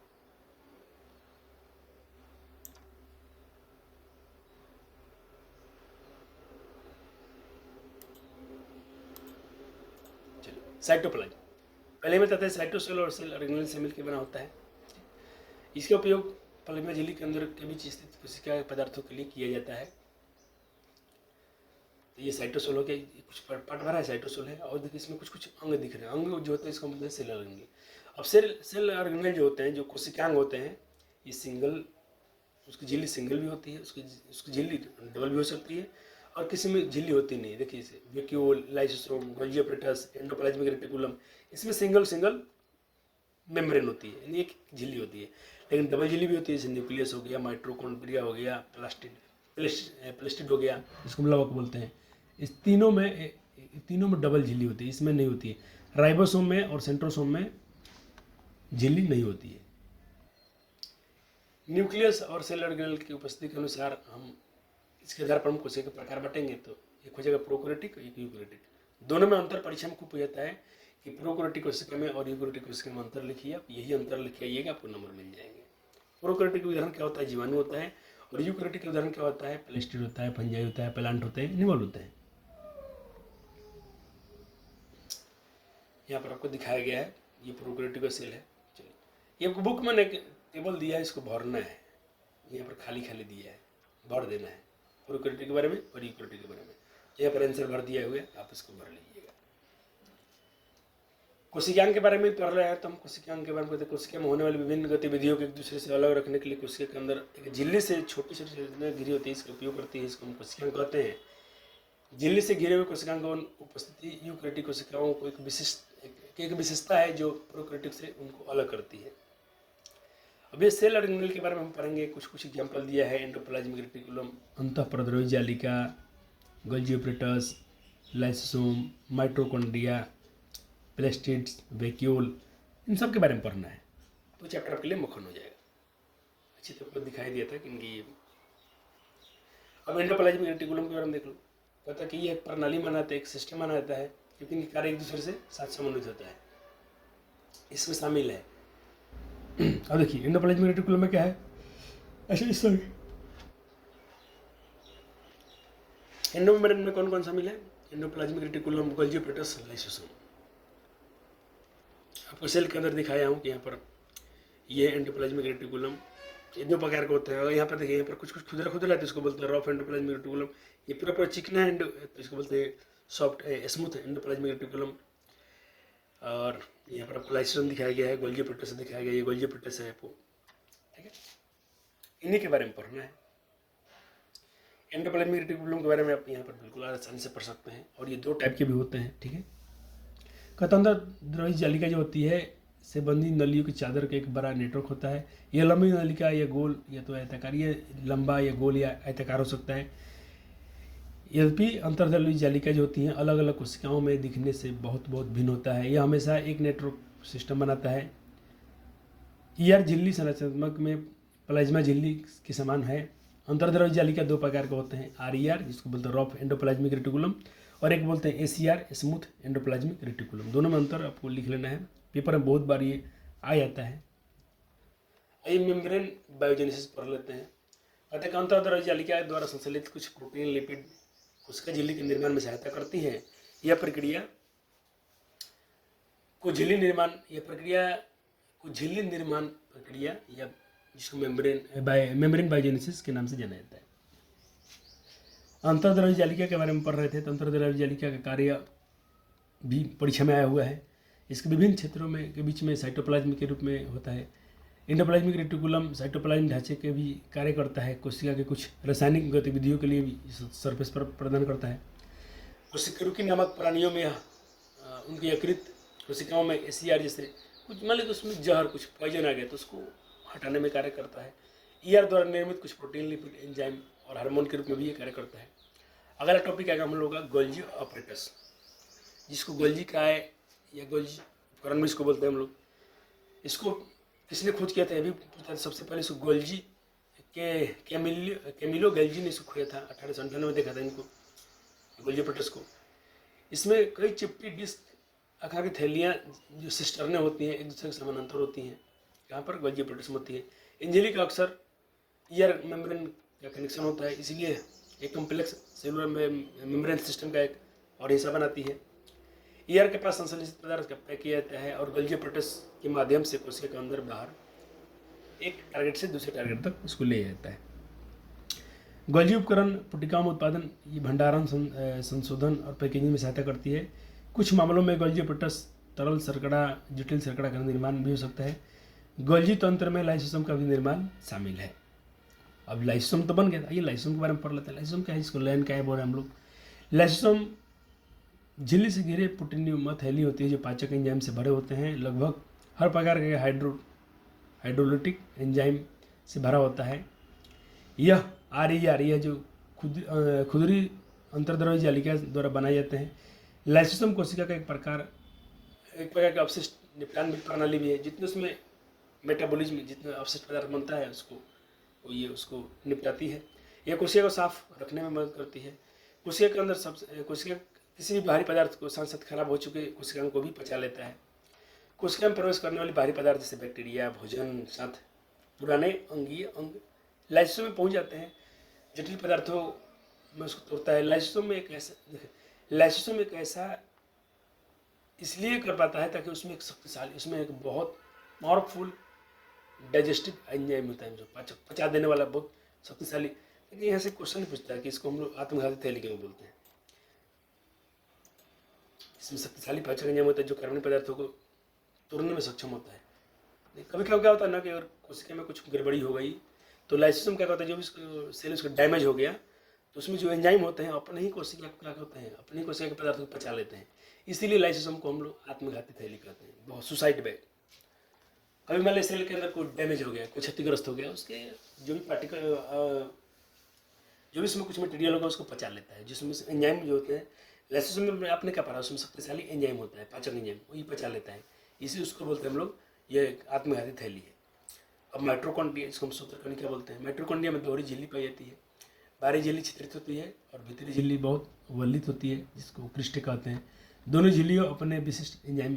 चलिए, साइटोप्लाज्म पहले में बताते हैं। साइटोसेल और सेल ऑर्गेनेल से मिलकर बना होता है। इसका उपयोग प्लाज्मा झिल्ली के अंदर के बीच स्थित कोशिका पदार्थों के लिए किया जाता है। तो ये साइटोसोल हो गया, कुछ पार्ट भरा है साइटोसोल है। और देखिए इसमें कुछ कुछ अंग दिख रहे हैं। अंग जो होते हैं इसका मतलब सेल ऑर्गेनेल। अब सेल ऑर्गेनेल जो होते हैं, जो कोशिकांग होते हैं, ये सिंगल, उसकी झिल्ली सिंगल भी होती है, उसकी झिल्ली डबल भी हो सकती है, और किसी में झिल्ली होती नहीं है। देखिए इसे vacuole, lysosome, Golgi apparatus, endoplasmic reticulum, इसमें सिंगल मेम्ब्रेन होती है, यानी एक झिल्ली होती है। लेकिन डबल झिल्ली भी होती है, जैसे न्यूक्लियस हो गया, माइटोकॉन्ड्रिया हो गया, प्लास्टिड हो गया, इसको लवक बोलते हैं। इस तीनों में डबल झिल्ली होती है, इसमें नहीं होती है। राइबोसोम में और सेंट्रोसोम में झिल्ली नहीं होती है। न्यूक्लियस और सेल ऑर्गेनेल की उपस्थिति के अनुसार हम इसके आधार पर हम कोशिका के प्रकार बांटेंगे। तो एक हो जाएगा प्रोकैरियोटिक, एक यूकैरियोटिक। दोनों में अंतर परीक्षा में खूब पूछता है कि प्रोकैरियोटिक कोशिका में और यूकैरियोटिक कोशिका में अंतर लिखिए। आप यही अंतर लिख आइएगा, आपको नंबर मिल जाएंगे। प्रोकैरियोटिक उदाहरण क्या होता है, जीवाणु होता है। और यूकैरियोटिक के उदाहरण क्या होता है, प्लास्टिड होता है, फंजाई होता है, प्लांट होते हैं, एनिमल होते हैं। यहाँ पर आपको दिखाया गया है, ये प्रोकैरियोटिक का सेल है। चलिए, ये बुक में एक टेबल दिया है, इसको भरना है। यहाँ पर खाली दिया है, भर देना है प्रोकैरियोटिक के बारे में और यूकैरियोटिक के बारे में। यहाँ पर आंसर भर दिया हुआ है, आप इसको भर लीजिएगा। कोशिकांग के बारे में पढ़ रहे हैं तो हम कोशिकांग के बारे में कहते हैं। कोशिका में होने वाली विभिन्न गतिविधियों को एक दूसरे से अलग रखने के लिए कोशिका के अंदर एक झिल्ली से छोटी संरचना घिरी होती है, इसका उपयोग करती है, इसको हम कोशिकांग कहते हैं। झिल्ली से घिरे हुए कोशिकांग की उपस्थिति यूकैरियोटिक कोशिकाओं को एक विशेषता है जो प्रोकैरियोटिक से उनको अलग करती है। अब ये सेल ऑर्गेनेल के बारे में हम पढ़ेंगे। कुछ एग्जाम्पल दिया है, एंडोप्लाज्मिक रेटिकुलम, अंतःप्रद्रवी जालिका, Golgi apparatus, lysosome, mitochondria, plastids, vacuole, इन सब के बारे में पढ़ना है। तो चैप्टर आपके लिए मुखर हो जाएगा। अच्छी तरह आपको दिखाई दिया था कि इनकी ये। अब एंडोप्लाज्मिक रेटिकुलम के बारे में देख लो। कहता है कि ये एक प्रणाली माना जाता है, एक सिस्टम माना जाता है, क्योंकि इनके कार्य एक दूसरे से साथ संबंधित होता है, इसमें शामिल है। अब देखिए एंडोप्लाज्मिक रेटिकुलम में क्या है, ऐसे इस तरह एंडोमेम्ब्रेन में कौन कौन शामिल है? Endoplasmic reticulum, Golgi apparatus, lysosome. आपको सेल के अंदर दिखाया हूँ कि यहाँ पर ये एंडोप्लाज्मिक रेटिकुलम ये दो प्रकार के होते हैं। और यहाँ पर देखिए, यहाँ पर कुछ कुछ खुदरा खुदरा है तो इसको बोलते हैं रफ एंडोप्लाज्मिक रेटिकुलम। ये पूरा पूरा चिकना है तो इसको बोलते हैं सॉफ्ट स्मूथ एंडोप्लाज्मिक रेटिकुलम। और यहाँ पर आपको लाइसोसोम दिखाया गया है, गोल्जी एपैरेटस दिखाया गया है, ये गोल्जी एपैरेटस है आपको, ठीक है। इन्हीं के बारे में पढ़ना है। एंडोप्लाज्मिक रेटिकुलम के बारे में आप यहाँ पर बिल्कुल आसानी से पढ़ सकते हैं। और ये दो टाइप के भी होते हैं, ठीक है। कतंदर द्रवी जालिका जो होती है से बंधी नलियों की चादर का एक बड़ा नेटवर्क होता है। यह लंबी नलिका या गोल या तो आयताकार, ये लंबा या गोल या आयताकार हो सकता है। यद्यपि अंतर्द्रव्य जालिका जो होती हैं अलग अलग कोशिकाओं में दिखने से बहुत बहुत भिन्न होता है। यह हमेशा एक नेटवर्क सिस्टम बनाता है। ईआर झिल्ली संरचनात्मक में प्लाज्मा झिल्ली के समान है। अंतर्द्रव्य जालिका दो प्रकार के होते हैं, आरईआर जिसको बोलते हैं रफ एंडोप्लाज्मिक रेटिकुलम, और एक बोलते हैं एसीआर स्मूथ एंडोप्लाज्मिक रेटिकुलम। दोनों में अंतर आपको लिख लेना है, पेपर में बहुत बार ये आ जाता है। आइए मेम्ब्रेन बायोजेनेसिस पढ़ लेते हैं। कहते हैं अंतर्द्रव्य जालिका द्वारा संश्लेषित कुछ प्रोटीन लिपिड कोशिका झिल्ली के निर्माण में सहायता करती है। यह प्रक्रिया को झिल्ली निर्माण प्रक्रिया या जिसको मेम्ब्रेन बायोजेनेसिस के नाम से जाना जाता है। अंतर्द्रव्य जालिका के बारे में पढ़ रहे थे तो अंतर्द्रव्य जालिका का कार्य भी परीक्षा में आया हुआ है। इसके विभिन्न क्षेत्रों में के बीच में साइटोप्लाज्म के रूप में होता है। एंडोप्लाज्मिक रेटिकुलम साइटोप्लाज्म ढांचे के भी कार्य करता है। कोशिका के कुछ रासायनिक गतिविधियों के लिए भी सरफेस पर प्रदान करता है। कोशिकारुकी नामक प्राणियों में उनकी यकृत कोशिकाओं में एसीआर जैसे कुछ मान लीजिए उसमें जहर कुछ पॉइजन आ गया तो उसको हटाने में कार्य करता है। ईआर द्वारा निर्मित कुछ प्रोटीन लिपिड एंजाइम और हार्मोन के रूप में भी ये कार्य करता है। अगला टॉपिक आएगा हम लोग का गोल्जी ऑपरेटस, जिसको गोल्जी का है या गोल्जी उपकरण में इसको बोलते हैं हम लोग। इसको किसने खोज किया था अभी पूछता है। सबसे पहले इसको गोल्जी के कैमिलो गोल्जी ने इसको खोया था। 1898 में देखा था इनको गोल्जी ऑपरेटस को। इसमें कई चिपटी डिस्क आकार की थैलियाँ जो सिस्टर्नें होती हैं एक दूसरे के समानांतर होती हैं, यहाँ पर गोल्जी ऑपरेटस होती है। इन झिल्ली का अक्सर ईआर मेम्ब्रेन का कनेक्शन होता है, इसलिए एक कॉम्प्लेक्स सेलुलर मेम्ब्रेन सिस्टम का एक और हिस्सा बनाती है। ईआर के पास संश्लेषित पदार्थ का पैक किया जाता है और गोल्जी ऑपरेटस के माध्यम से कोशिका के अंदर बाहर एक टारगेट से दूसरे टारगेट तक उसको ले जाता है। गोल्जी उपकरण पुटिका में उत्पादन, ये भंडारण, संशोधन और पैकेजिंग में सहायता करती है। कुछ मामलों में गोल्जी ऑपरेटस तरल शर्करा, जटिल शर्करा का निर्माण भी हो सकता है। गोल्जी तंत्र में लाइसोसोम का भी निर्माण शामिल है। अब लाइसोसोम तो बन गया था, ये लाइसोसोम के बारे में पढ़ लेते हैं। लाइसोसोम क्या है, इसको लैन क्या है बोल रहे हैं हम लोग। लाइसोसोम झिल्ली से घिरे प्रोटीन थैली होती है जो पाचक एंजाइम से भरे होते हैं। लगभग हर प्रकार के हाइड्रोलिटिक एंजाइम से भरा होता है। यह आरईआर यह जो खुदरी अंतर्द्रव्य जालिका द्वारा बनाए जाते हैं। लाइसोसोम कोशिका का एक प्रकार का अवशिष्ट निपटान प्रणाली भी है। जितने उसमें मेटाबॉलिज्म जितना अवशिष्ट पदार्थ बनता है उसको निपटाती है। यह कोशिका को साफ रखने में मदद करती है। कोशिका के अंदर कोशिका किसी भी भारी पदार्थ को साथ साथ खराब हो चुके कोशिकाओं को भी पचा लेता है। कोशिका में प्रवेश करने वाली भारी पदार्थ जैसे बैक्टीरिया, भोजन, साथ पुराने अंगीय अंग लाइसोसोम में पहुंच जाते हैं। जटिल पदार्थों में उसको तोड़ता है। लाइसोसोम एक ऐसा इसलिए कर पाता है ताकि उसमें एक शक्तिशाली, उसमें एक बहुत पावरफुल डाइजेस्टिव एंजाइम होता है जो पचा देने वाला बहुत शक्तिशाली। लेकिन यहाँ से क्वेश्चन पूछता है कि इसको हम लोग आत्मघाती थैली क्यों बोलते हैं। इसमें शक्तिशाली पाचक एंजाइम होता है जो कार्बनिक पदार्थों को तोड़ने में सक्षम होता है। कभी कभी क्या होता है ना कि अगर कोशिका में कुछ गड़बड़ी हो गई तो लाइसोसोम क्या होता है, जो भी सेल उसका डैमेज हो गया तो उसमें जो एंजाइम होते हैं अपने ही कोशिका क्या होते हैं, अपनी कोशिका के पदार्थों को पचा लेते हैं। इसीलिए लाइसोसोम को हम लोग आत्मघाती थैली कहते हैं, बहुत सुसाइड बैग। कभी मान लीजिए सेल के अंदर कोई डैमेज हो गया, कोई क्षतिग्रस्त हो गया, उसके जो भी पार्टिकल जो भी इसमें कुछ मटेरियल होगा उसको पचा लेता है। जिसमें एंजाइम जो होते हैं लाइसोसोम में आपने क्या पढ़ा, उसमें शक्तिशाली एंजाइम होता है, पाचक एंजाइम, वही पचा लेता है। इसी उसको बोलते हैं हम लोग ये आत्मघाती थैली है। अब माइटोकॉन्ड्रिया, इसको हम सूत्रकणिका बोलते हैं। माइटोकॉन्ड्रिया में दोहरी झिल्ली पाई जाती है। बाहरी झिल्ली छिद्रित होती है और भीतरी झिल्ली बहुत वल्लित होती है जिसको क्रिस्टे कहते हैं। दोनों झिल्लियों अपने विशिष्ट एंजाइम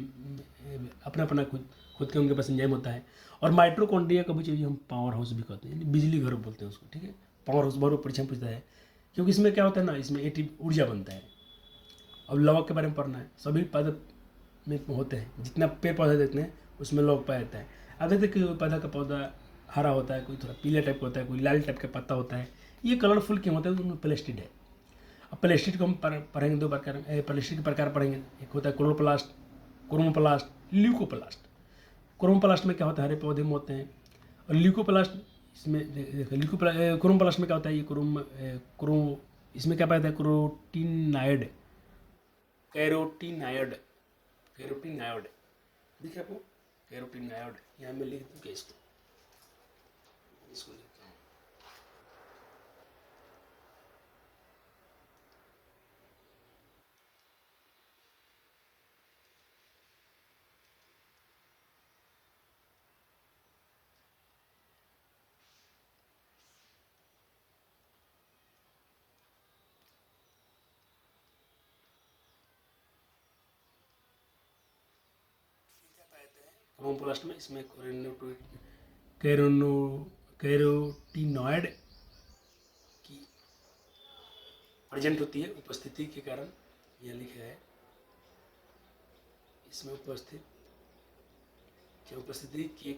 अपना खुद के उनके पास एंजाइम होता है। और माइटोकॉन्ड्रिया का भी हम पावर हाउस भी कहते हैं, यानी बिजली घर बोलते हैं उसको, ठीक है। पावर हाउस बहुत परीक्षा पूछता है क्योंकि इसमें क्या होता है ना, इसमें एटी ऊर्जा बनता है। अब लवक के बारे में पढ़ना है, सभी पादप में होते हैं, जितना पेड़ पौधा देखते हैं उसमें लवक पाया जाता है। अब देखते हैं कि पौधा का पौधा हरा होता है, कोई थोड़ा पीले टाइप का होता है, कोई लाल टाइप का पत्ता होता है, ये कलरफुल क्यों होता है? उनमें प्लेस्टिड है। अब प्लेस्टिड को हम पढ़ेंगे दो प्रकार, प्लेस्टिड के प्रकार पढ़ेंगे। एक होता है क्लोरोप्लास्ट, क्रोमोप्लास्ट, ल्यूकोप्लास्ट। क्रोमोप्लास्ट में क्या होता है, हरे पौधे में होते हैं। और ल्यूकोप्लास्ट, इसमें क्रोमोप्लास्ट में क्या होता है, ये क्रोम इसमें क्या पाया जाता है, कैरोटीनाइड, कैरोटीनाइड, कैरोटीनाइड देखिए आपको, कैरोटीनाइड यहाँ में लिख दूँ क्या इसको लिखता हूँ। क्रोमोप्लास्ट में इसमें कैरोटीनॉइड की प्रेजेंट होती है उपस्थिति के कारण, यह लिखा है इसमें उपस्थिति के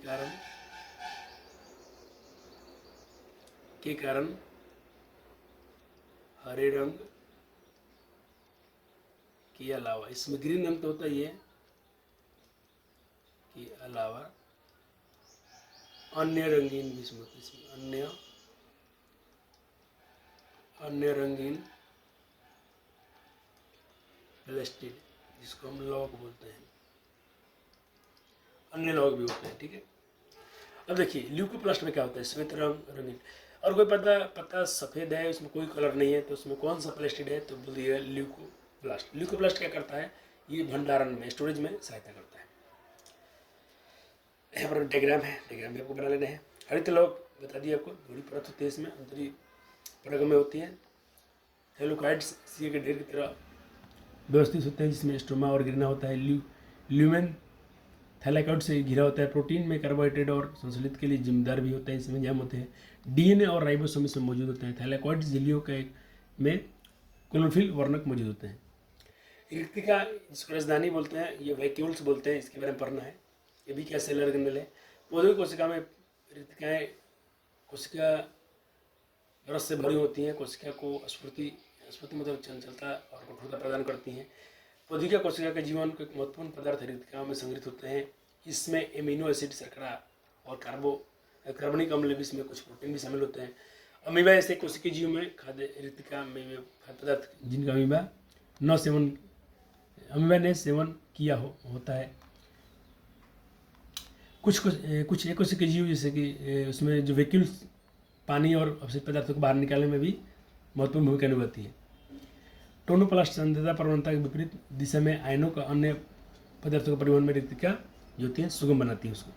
कारण हरे रंग के अलावा, इसमें ग्रीन रंग तो होता ही है, के अलावा अन्य रंगीन भी इसमें अन्य रंगीन प्लेस्टिड, जिसको हम लौक बोलते हैं, अन्य लौक भी होते हैं, ठीक है। अब देखिए ल्यूकोप्लास्ट में क्या होता है, श्वेत रंगीन। और कोई पत्ता सफ़ेद है, उसमें कोई कलर नहीं है, तो उसमें कौन सा प्लेस्टिड है, तो बोल दिया ल्यूकोप्लास्ट। ल्यूकोप्लास्ट क्या करता है, ये भंडारण में, स्टोरेज में सहायता करता है। यहाँ पर डायग्राम है, डायग्राम भी आपको बना लेना है। हरित लौक बता दिया आपको, थोड़ी परत होती है इसमें, अंतरी परग में होती है। थैलोकाइड्स सी के ढेर की तरह व्यवस्थित होते हैं, जिसमें स्टोमा और गिरना होता है। ल्यूमेन थैलाकॉइड से घिरा होता है। प्रोटीन में कार्बोहाइड्रेट और संश्लेषण के लिए जिम्मेदार भी होता है, इसमें एंजाइम होते हैं। डीएनए और राइबोसोम इसमें मौजूद होते हैं। थैलाकॉइड झिल्लियों के में क्लोरोफिल वर्णक मौजूद होते हैं। रिक्तिका, जिसको राजधानी बोलते हैं, ये वैक्यूल्स बोलते हैं, इसके बारे में पढ़ना है। ये भी क्या सेल ऑर्गेनेल है। पौधों की कोशिका में रिक्तिकाएँ कोशिका रस से भरी होती हैं, कोशिका को स्फूर्ति मतलब चंचलता और कठोरता प्रदान करती हैं। पौधिका कोशिका के जीवन के महत्वपूर्ण पदार्थ रिक्तिकाओं में संग्रहित होते हैं। इसमें एमिनो एसिड, शर्करा और कार्बनिक अम्ल भी, इसमें कुछ प्रोटीन भी शामिल होते हैं। अमीबा ऐसे कोशिकीय जीव में खाद्य रिक्तिका में खाद्य पदार्थ जिनका अमीबा ने सेवन किया होता है। कुछ एक कोशिकीय जीव जैसे कि उसमें जो वैक्यूल्स पानी और अपशिष्ट पदार्थों को बाहर निकालने में भी महत्वपूर्ण भूमिका निभाती है। टोनोप्लास्ट संदेशा प्रवणता के विपरीत दिशा में आयनों का अन्य पदार्थों के परिवहन में रिक्तिका जो होती है सुगम बनाती है उसको।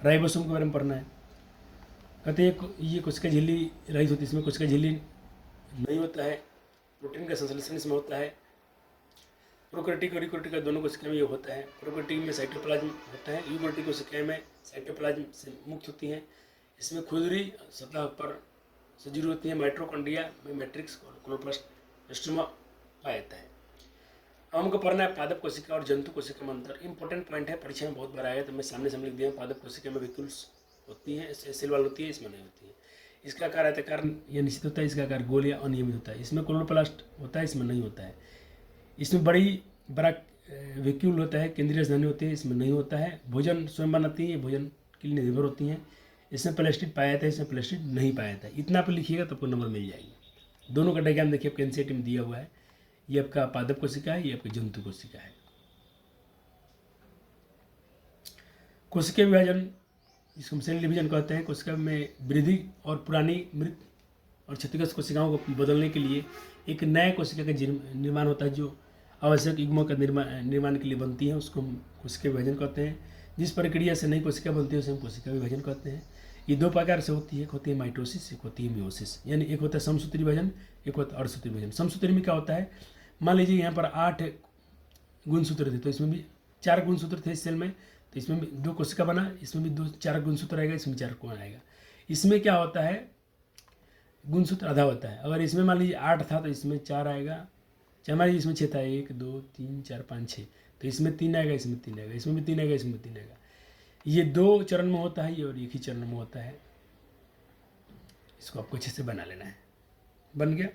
राइबोसोम के बारे में पढ़ना है। कहते हैं ये कोशिका झिल्ली रहित होती है, इसमें कोशिका झिल्ली नहीं होता है। प्रोटीन का संश्लेषण इसमें होता है। प्रोकैरियोटिक और यूकैरियोटिक दोनों कोशिका में ये होता है। प्रोकैरियोटिक में साइटोप्लाज्म होता है, यूकैरियोटिक कोशिकाएं में साइटोप्लाज्म से मुक्त होती हैं। इसमें खुरदरी सतह पर सजीव होती है। माइटोकॉन्ड्रिया में मैट्रिक्स और क्लोरोप्लास्ट स्टोमा पाया जाता है। अब हमको पढ़ना है पादप कोशिका और जंतु कोशिका में अंतर। इंपॉर्टेंट पॉइंट है, परीक्षा में बहुत बार आया, तो मैं सामने लिख दिया। पादप कोशिका में वैक्यूल्स होती हैं, सेल वाल होती है, इसमें नहीं होती है। इसका आकार आयताकार या निश्चित होता है, इसका आकार गोल या अनियमित होता है। इसमें क्लोरोप्लास्ट होता है, इसमें नहीं होता है। इसमें बड़ा वैक्यूल होता है, केंद्रीय राजधानी होती है, इसमें नहीं होता है। भोजन स्वयं बनाती है, भोजन के लिए निर्भर होती हैं। इसमें प्लास्टिड पाया जाता है, इसमें प्लास्टिड नहीं पाया जाता है। इतना आप लिखिएगा तो आपको नंबर मिल जाएगी। दोनों का डायग्राम देखिए, आपके एनसीईआरटी में दिया हुआ है। ये आपका पादप कोशिका है, ये आपकी जंतु कोशिका है। कोशिका विभाजन, इसको हम सेल डिवीजन कहते हैं। कोशिका में वृद्धि और पुरानी मृत और क्षतिग्रस्त कोशिकाओं को बदलने के लिए एक नए कोशिका का निर्माण होता है, जो आवश्यक युग्मों का निर्माण के लिए बनती है, उसको हम कोशिका विभाजन कहते हैं। जिस प्रक्रिया से नई कोशिका बनती है उसे हम कोशिका विभाजन कहते हैं। ये दो प्रकार से होती है, एक होती है माइटोसिस, एक होती है मियोसिस। यानी एक होता है समसूत्री विभाजन, एक होता है अर्धसूत्री विभाजन। समसूत्री में क्या होता है, मान लीजिए यहाँ पर 8 गुणसूत्र थे, तो इसमें भी 4 गुणसूत्र थे इस सेल में, तो इसमें भी 2 कोशिका बना, इसमें भी 4 गुणसूत्र आएगा, इसमें 4 कोण आएगा। इसमें क्या होता है, गुणसूत्र आधा होता है। अगर इसमें मान लीजिए 8 था तो इसमें 4 आएगा, चाहे मान लीजिए इसमें 6 था, 1 2 3 4 5 6, तो इसमें 3 आएगा, इसमें 3 आएगा, इसमें भी 3 आएगा, इसमें 3 आएगा। ये 2 चरण में होता है ये, और एक ही चरण में होता है। इसको आपको अच्छे से बना लेना है। बन गया।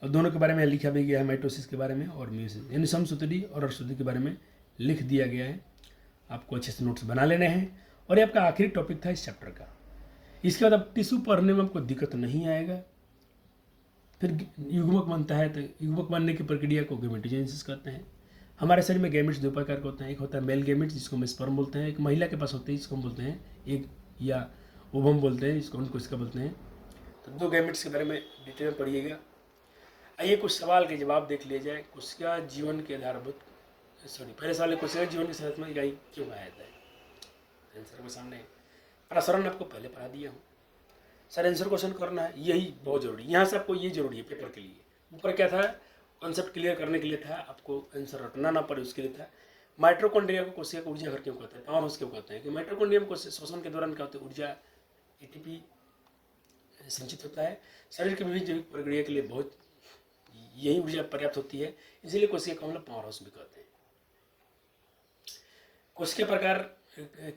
और दोनों के बारे में लिखा भी गया है, माइटोसिस के बारे में और म्यूसिस, यानी समसूत्री और अर्धसूत्री के बारे में लिख दिया गया है। आपको अच्छे से नोट्स बना लेने हैं। और ये आपका आखिरी टॉपिक था इस चैप्टर का। इसके बाद अब टिश्यू पढ़ने में आपको दिक्कत नहीं आएगा। फिर युग्मक बनता है, तो युग्मक बनने की प्रक्रिया को गैमेटोजेनेसिस कहते हैं। हमारे शरीर में गैमेट्स 2 प्रकार के होते हैं। एक होता है मेल गैमेट्स, जिसको हम स्पर्म बोलते हैं। एक महिला के पास होते हैं, जिसको हम बोलते हैं एक या ओवम बोलते हैं, जिसको हम कोशिका बोलते हैं। तो 2 गैमेट्स के बारे में डिटेल में पढ़िएगा। आइए कुछ सवाल के जवाब देख लिया जाए। कोशिका जीवन के आधारभूत, पहले सवाल है, कोशिका जीवन की संरचना इकाई क्यों कहा जाता है? आंसर के सामने प्रसारण आपको पहले पढ़ा दिया हूँ। सर आंसर क्वेश्चन करना है, यही बहुत जरूरी है। यहाँ से आपको ये जरूरी है पेपर के लिए। ऊपर क्या था, कॉन्सेप्ट क्लियर करने के लिए था, आपको आंसर रटना ना पड़े उसके लिए था। माइटोकॉन्ड्रिया को कोशिका का ऊर्जा घर क्यों कहते हैं, पावर हाउस क्यों कहते हैं? कि माइटोकॉन्ड्रिया में श्वसन के दौरान क्या होता है, ऊर्जा एटीपी संचित होता है। शरीर की विभिन्न जैविक प्रक्रिया के लिए बहुत यही ऊर्जा पर्याप्त होती है, इसीलिए कोशिका को हम लोग पावर हाउस भी कहते हैं। कोशिका प्रकार,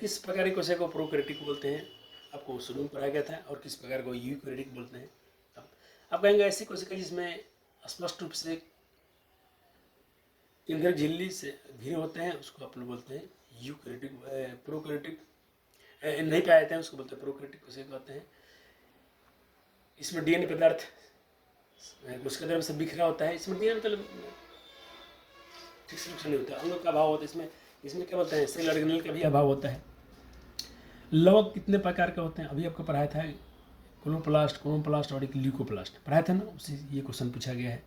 किस प्रकार की कोशिका को प्रोकैरियोटिक बोलते हैं, आपको शुरू में पढ़ाया गया था। और किस प्रकार को यूकैरियोटिक बोलते हैं। आप कहेंगे ऐसी कोशिका जिसमें स्पष्ट रूप से केंद्रक झिल्ली से घिरे होते हैं, उसको आप लोग बोलते हैं यूकैरियोटिक। प्रोकैरियोटिक नहीं पाए जाते हैं, उसको बोलते हैं प्रोकैरियोटिक कोशिका कहते हैं। इसमें डीएनए पदार्थ कोशिका द्रव्य से बिखरा होता है। इसमें डीएनए मतलब ठीक से नहीं होता, अंगों का अभाव होता है। इसमें क्या बोलते हैं, सेल ऑर्गेनेल का भी अभाव होता है। लवक कितने प्रकार के होते हैं, अभी आपको पढ़ाया था, क्लोरोप्लास्ट और एक ल्यूकोप्लास्ट पढ़ाया था ना, उसी ये क्वेश्चन पूछा गया है।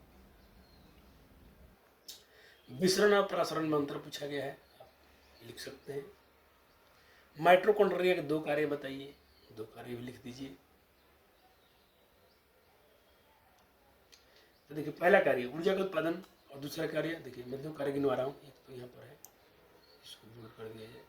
विसरण और प्रसरण में अंतर पूछा गया है, आप लिख सकते हैं। माइटोकॉन्ड्रिया के 2 कार्य बताइए, 2 कार्य भी लिख दीजिए। तो देखिए पहला कार्य ऊर्जा का उत्पादन, और दूसरा कार्य देखिए मैं 2 कार्य गिनवा रहा हूँ। एक तो यहाँ पर है, इसको दूर कर दिया जाए।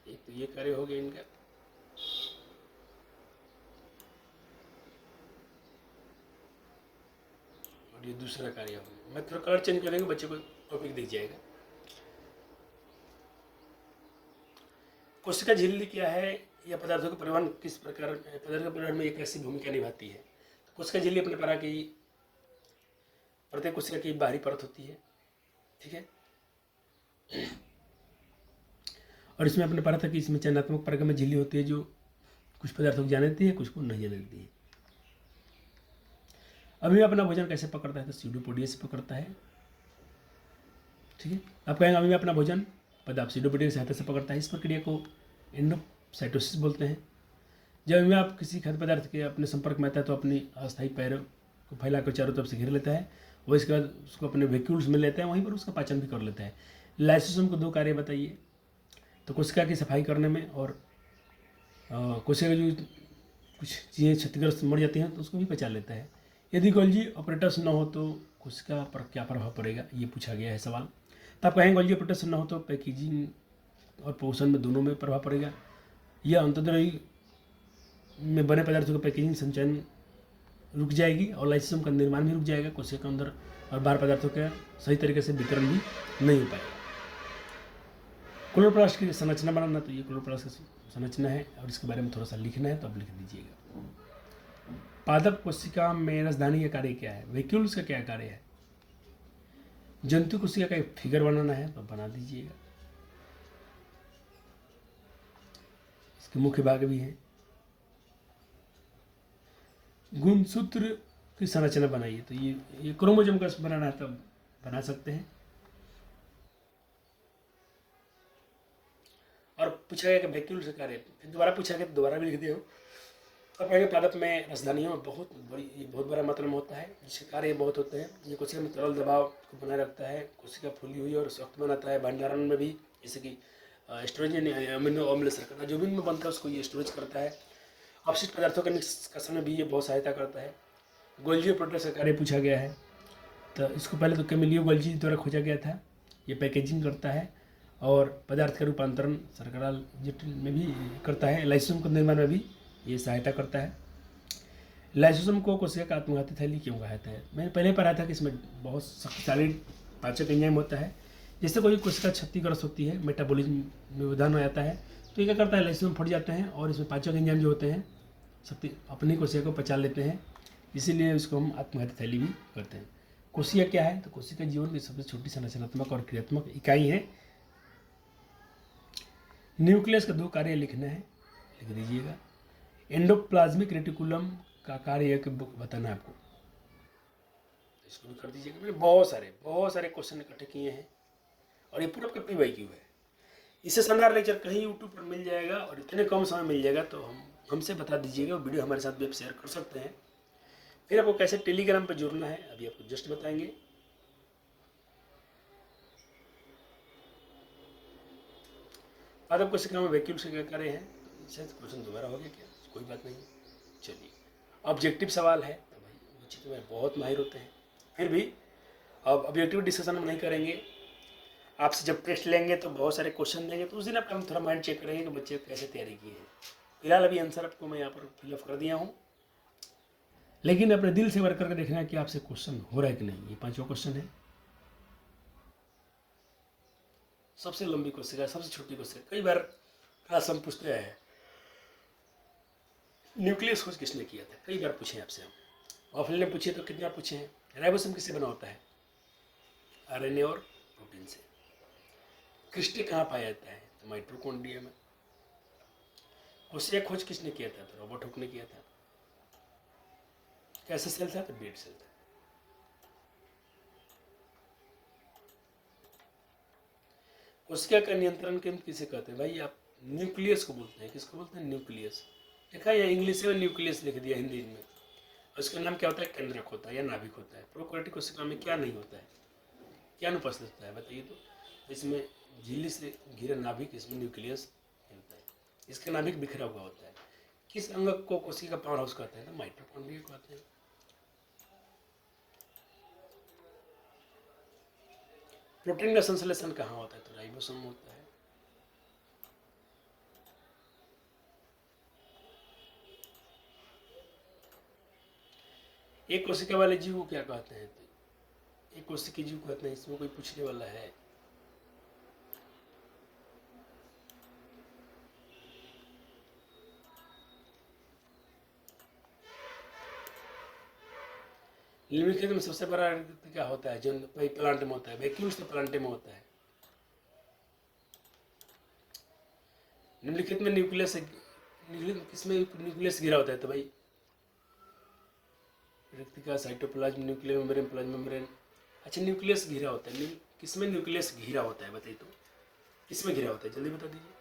एक तो ये कार्य हो गया इनका, और ये दूसरा कार्य हो गया। मैं थोड़ा कलर चेंज करेंगे, बच्चे को टॉपिक दिख जाएगा। कोशिका झिल्ली क्या है, या पदार्थों का परिवहन किस प्रकार, पदार्थ के परिवहन में एक ऐसी भूमिका निभाती है। तो कोशिका झिल्ली अपने प्रकार की, प्रत्येक कोशिका की बाहरी परत होती है, ठीक है। और इसमें अपने परत है कि इसमें चयनात्मक प्रकार में झिल्ली होती है, जो कुछ पदार्थों को जाने देती है, कुछ को नहीं जाने देती है। अभी अपना भोजन कैसे पकड़ता है, तो सीडोपोडिया से पकड़ता है, ठीक है। आप कहेंगे अभी अपना भोजन पदार्थ सीडोपोडिया की सहायता से पकड़ता है। इस प्रक्रिया को एंडोसाइटोसिस बोलते हैं। जब में आप किसी खाद्य पदार्थ के अपने संपर्क में आता है तो अपनी अस्थायी पैरों को फैलाकर चारों तरफ से घेर लेता है, वो इसके बाद उसको अपने वैक्यूल्स में लेता है, वहीं पर उसका पाचन भी कर लेता है। लाइसोसोम को 2 कार्य बताइए। तो कोशिका की सफाई करने में, और कोशिका जो कुछ चीज़ें क्षतिग्रस्त मर जाती हैं तो उसको भी पचा लेता है। यदि गोल्जी ऑपरेटर्स न हो तो कोशिका पर क्या प्रभाव पड़ेगा, ये पूछा गया है सवाल। तो आप कहेंगे गोल्जी ऑपरेटर्स न हो तो पैकेजिंग और पोषण में दोनों में प्रभाव पड़ेगा। यह अंतर्द्रव्य में बने पदार्थों का पैकेजिंग संचयन रुक जाएगी, और लाइसोसोम का निर्माण भी रुक जाएगा। कोशिका के अंदर और बाहर पदार्थों का सही तरीके से वितरण भी नहीं हो पाएगा। क्लोरोप्लास्ट की संरचना बनाना, तो ये क्लोरोप्लास्ट की संरचना है, और इसके बारे में थोड़ा सा लिखना है तो आप लिख दीजिएगा। पादप कोशिका में राजधानी का कार्य क्या है, वैक्यूल्स का क्या कार्य है। जंतु कोशिका का एक फिगर बनाना है तो बना दीजिएगा। इसके मुख्य भाग भी हैं। गुणसूत्र की संरचना बनाइए, तो ये क्रोमोसोम का बनाना है तब बना सकते हैं। और पूछा गया कि वैक्यूल से कार्य, फिर दोबारा पूछा गया, दोबारा भी लिख दिया। अब कहेंगे पादप में राजधानियों में बहुत बड़ा मात्रा में होता है, जिसके कार्य बहुत होते हैं। ये कोशिका में तरल दबाव को बनाए रखता है, कोशिका फूली हुई और सख्त बनाता है। भंडारण में भी, जैसे कि स्टोरेज अमीनो अम्ल शर्करा जो भी इनमें बनता है उसको ये स्टोरेज करता है। अपशिष्ट पदार्थों के निष्कासन में भी ये बहुत सहायता करता है। गोल्जी ऑपरेटर्स का कार्य पूछा गया है। तो इसको पहले तो कैमिलियो गोल्जी द्वारा खोजा गया था। ये पैकेजिंग करता है और पदार्थ का रूपांतरण शर्करा जटिल में भी करता है। लाइसोसोम के निर्माण में भी ये सहायता करता है। लाइसोसोम को कोशिका का आत्मघाती थैली क्यों कहते हैं? मैंने पहले पढ़ा था कि इसमें बहुत शक्तिशाली पाचक एंजाइम होता है। जैसे कोई कोशिका क्षतिग्रस्त होती है, मेटाबॉलिज्म में व्यवधान हो जाता है, तो ये क्या करता है, लाइसोसोम फट जाते हैं और इसमें पाचक एंजाइम जो होते हैं शक्ति अपनी कोशिका को पचा लेते हैं। इसीलिए इसको हम आत्मघाती थैली भी कहते हैं। कोशिका क्या है? तो कोशिका जीवन की सबसे छोटी संरचनात्मक और क्रियात्मक इकाई है। न्यूक्लियस का 2 कार्य लिखना है, लिख दीजिएगा। एंडोप्लाज्मिक रेटिकुलम का कार्य बताना है आपको, इसको भी कर दीजिएगा। मैंने बहुत सारे क्वेश्चन इकट्ठे किए हैं और ये पूरा आपका PYQ है। इससे शानदार लेक्चर कहीं यूट्यूब पर मिल जाएगा और इतने कम समय मिल जाएगा, तो हमसे बता दीजिएगा। वीडियो हमारे साथ भी आप शेयर कर सकते हैं। फिर आपको कैसे टेलीग्राम पर जुड़ना है अभी आपको जस्ट बताएंगे। आज आपको सिखाऊं वैक्यूम से क्या कार्य है। शायद क्वेश्चन दोबारा हो गया क्या? कोई बात नहीं, चलिए। ऑब्जेक्टिव सवाल है तो भाई बच्चे तो बहुत माहिर होते हैं, फिर भी अब ऑब्जेक्टिव डिस्कशन हम नहीं करेंगे। आपसे जब टेस्ट लेंगे तो बहुत सारे क्वेश्चन देंगे, तो उस दिन आप हम थोड़ा माइंड चेक करेंगे कि बच्चे कैसे तैयारी की है। फिलहाल अभी आंसर आपको मैं यहाँ पर फिलअप कर दिया हूँ, लेकिन अपने दिल से वर्क करके देखना है कि आपसे क्वेश्चन हो रहा है कि नहीं। ये 5वां क्वेश्चन है। सबसे लंबी कोशिका, सबसे छोटी कोशिका। कई बार क्लास हम पूछते हैं न्यूक्लियस खोज किसने किया था, कई बार पूछे आपसे हम। ऑफलाइन ने पूछे तो कितना पूछे हैं। राइबोसोम किससे बना होता है? RNA और प्रोटीन से। क्रिस्टल कहाँ पाया जाता है? तो माइटोकॉन्ड्रिया में। कोशिका खोज किसने किया था? तो रॉबर्ट हुक ने किया था। कैसा सेल था? तो डेड सेल था। कोशिका का नियंत्रण केंद्र किसे कहते हैं? भाई आप न्यूक्लियस को बोलते हैं। किसको बोलते हैं? न्यूक्लियस। देखा, या इंग्लिश में न्यूक्लियस लिख दिया, हिंदी में। उसका नाम क्या होता है? केंद्रक होता है या नाभिक होता है। प्रोकैरियोटिक कोशिका में क्या नहीं होता है, क्या अनुपस्थित होता है बताइए तो? इसमें झिल्ली से घिरा नाभिक, इसमें न्यूक्लियस होता है। इसका नाभिक बिखरा हुआ होता है। किस अंग को कोशिका का पावर हाउस कहते हैं? तो माइटोकॉन्ड्रिया कहते हैं। प्रोटीन का संश्लेषण कहाँ होता है? तो राइबोसोम होता है। एक कोशिका वाले जीव को क्या कहते हैं? तो एक कोशिका जीव कहते हैं। इसमें कोई पूछने वाला है? निम्नलिखित में सबसे बड़ा क्या होता है? जो भाई प्लांट में होता है। वैक्यूम से प्लांट में होता है। निम्नलिखित में न्यूक्लियस किसमें न्यूक्लियस घिरा होता है? तो भाई रेक्टिका, cytoplasm, nuclear membrane, plasma membrane. अच्छा, न्यूक्लियस घिरा होता है। किसमें न्यूक्लियस घिरा होता है बताइए तो? किसमें घिरा होता है? जल्दी बता दीजिए।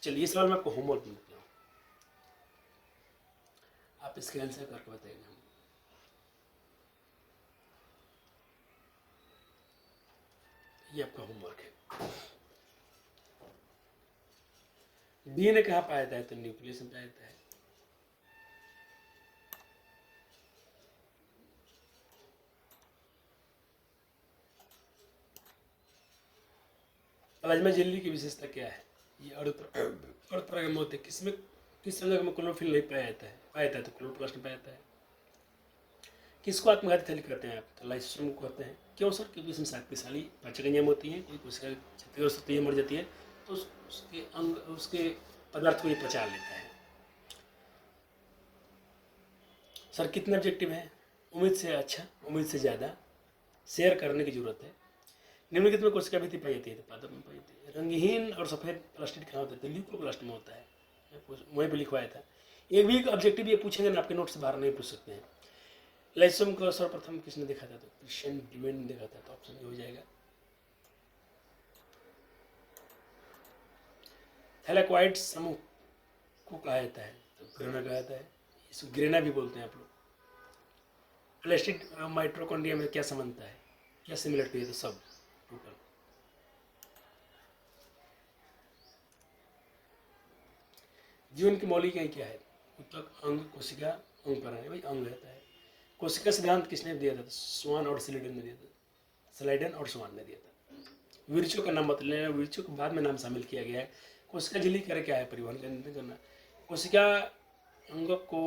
चलिए, इस सवाल में आपको होमवर्क मिलता हूँ, आप इसके आंसर करके बताइएगा। ये आपका होमवर्क है। DNA कहाँ पाया जाता है? तो न्यूक्लियस में पाया जाता है। प्लाज्मा झिल्ली की विशेषता क्या है? ये अर्धपराग में होते हैं। किसमें, किस संलग्न में क्लोरोफिल नहीं पाया जाता है? पाया जाता है तो क्लोरोप्लास्ट में पाया जाता है। किसको आत्मघाती थैली कहते हैं आप? तो लाइसोसोम को कहते हैं। क्यों सर? क्योंकि इसमें शक्तिशाली पाचक एंजाइम होती हैं। कोई कोशिका क्षतिग्रस्त होती है, मर जाती है, तो उसके अंग, उसके पदार्थ को ये पचा लेता है। सर कितने ऑब्जेक्टिव हैं? उम्मीद से अच्छा, उम्मीद से ज़्यादा शेयर करने की जरूरत है। निम्नलिखित में कोशिका भित्ति पाई जाती है? तो पादप में पाई जाती है। रंगहीन और सफ़ेद प्लास्टिक कहाँ होता है? तो ल्यूकोप्लास्ट में होता है। वहीं पर लिखवाया था। एक भी ऑब्जेक्टिव ये पूछेंगे ना, आपके नोट से बाहर नहीं पूछ सकते हैं। लाइसोसोम को सर्वप्रथम किसने देखा था? तो क्रिश्चियन डिवेन ने देखा था। तो ऑप्शन ये हो जाएगा। थैलेक्वाइड समूह को कहा जाता है? तो ग्रेना कहा जाता है। इसको ग्रेना भी बोलते हैं आप लोग। प्लास्टिक माइटोकॉन्ड्रिया में क्या समानता है, क्या सिमिलरिटी है? तो सब टोटल। जीवन की मौलिक इकाई क्या है? उत्तक, अंग, कोशिका, अंग पर है, भाई अंग रहता है। कोशिका सिद्धांत किसने दिया था? स्वान और स्लाइडन ने दिया था। स्लाइडन और स्वान ने दिया था। विरचो का नाम बता लेना, विरचो को बाद में नाम शामिल किया गया है। कोशिका झिल्ली करे क्या है? परिवहन करना। कोशिका अंग को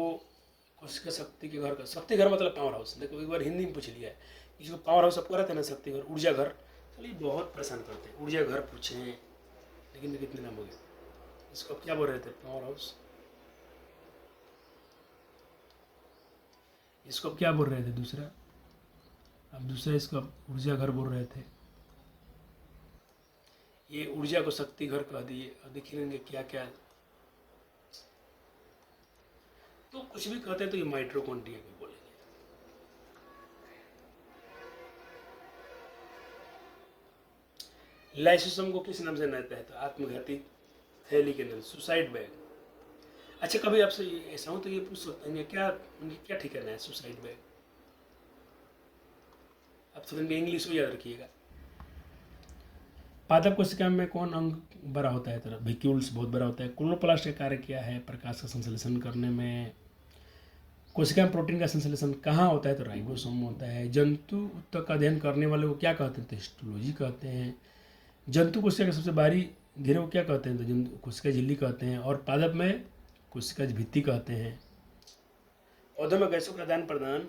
कोशिका शक्ति के घर का, शक्ति घर मतलब पावर हाउस। देखो एक बार हिंदी में पूछ लिया है, इसको पावर हाउस आपको रहता है ना, शक्ति घर, ऊर्जा घर। चलिए बहुत परेशान करते हैं, ऊर्जा घर पूछे, लेकिन कितने नाम हो गए। इसको क्या बोल रहे थे? Power house. इसको क्या बोल रहे थे दूसरा? अब दूसरा इसको ऊर्जा घर बोल रहे थे। ये ऊर्जा को शक्ति घर कह दिए। अब देखेंगे क्या क्या, तो कुछ भी कहते हैं तो ये माइटोकॉन्ड्रिया को बोलेंगे। लाइसोसोम को किस नाम से जानता है? तो आत्मघाती थैली के नाम, सुसाइड बैग। अच्छा, कभी आपसे ऐसा हो तो ये पूछ सकते हैं क्या, क्या ठिकाना है सुसाइड बैग? आप थोड़ा इंग्लिश को याद रखिएगा। पादप कोशिका में कौन अंग बड़ा होता है? तो वैक्यूल्स बहुत बड़ा होता है। क्लोरोप्लास्ट का कार्य क्या है? प्रकाश का संश्लेषण करने में। कोशिका में प्रोटीन का संश्लेषण कहाँ होता है? तो राइबोसोम होता है। जंतु ऊतक का अध्ययन करने वाले को क्या कहते हैं? तो हिस्टोलॉजी कहते हैं। जंतु कोशिका के सबसे बाहरी घेरे को क्या कहते हैं? तो जंतु कोशिका झिल्ली कहते हैं। और पादप में कोशिका भित्ति कहते हैं। पौधों में गैसों का आदान प्रदान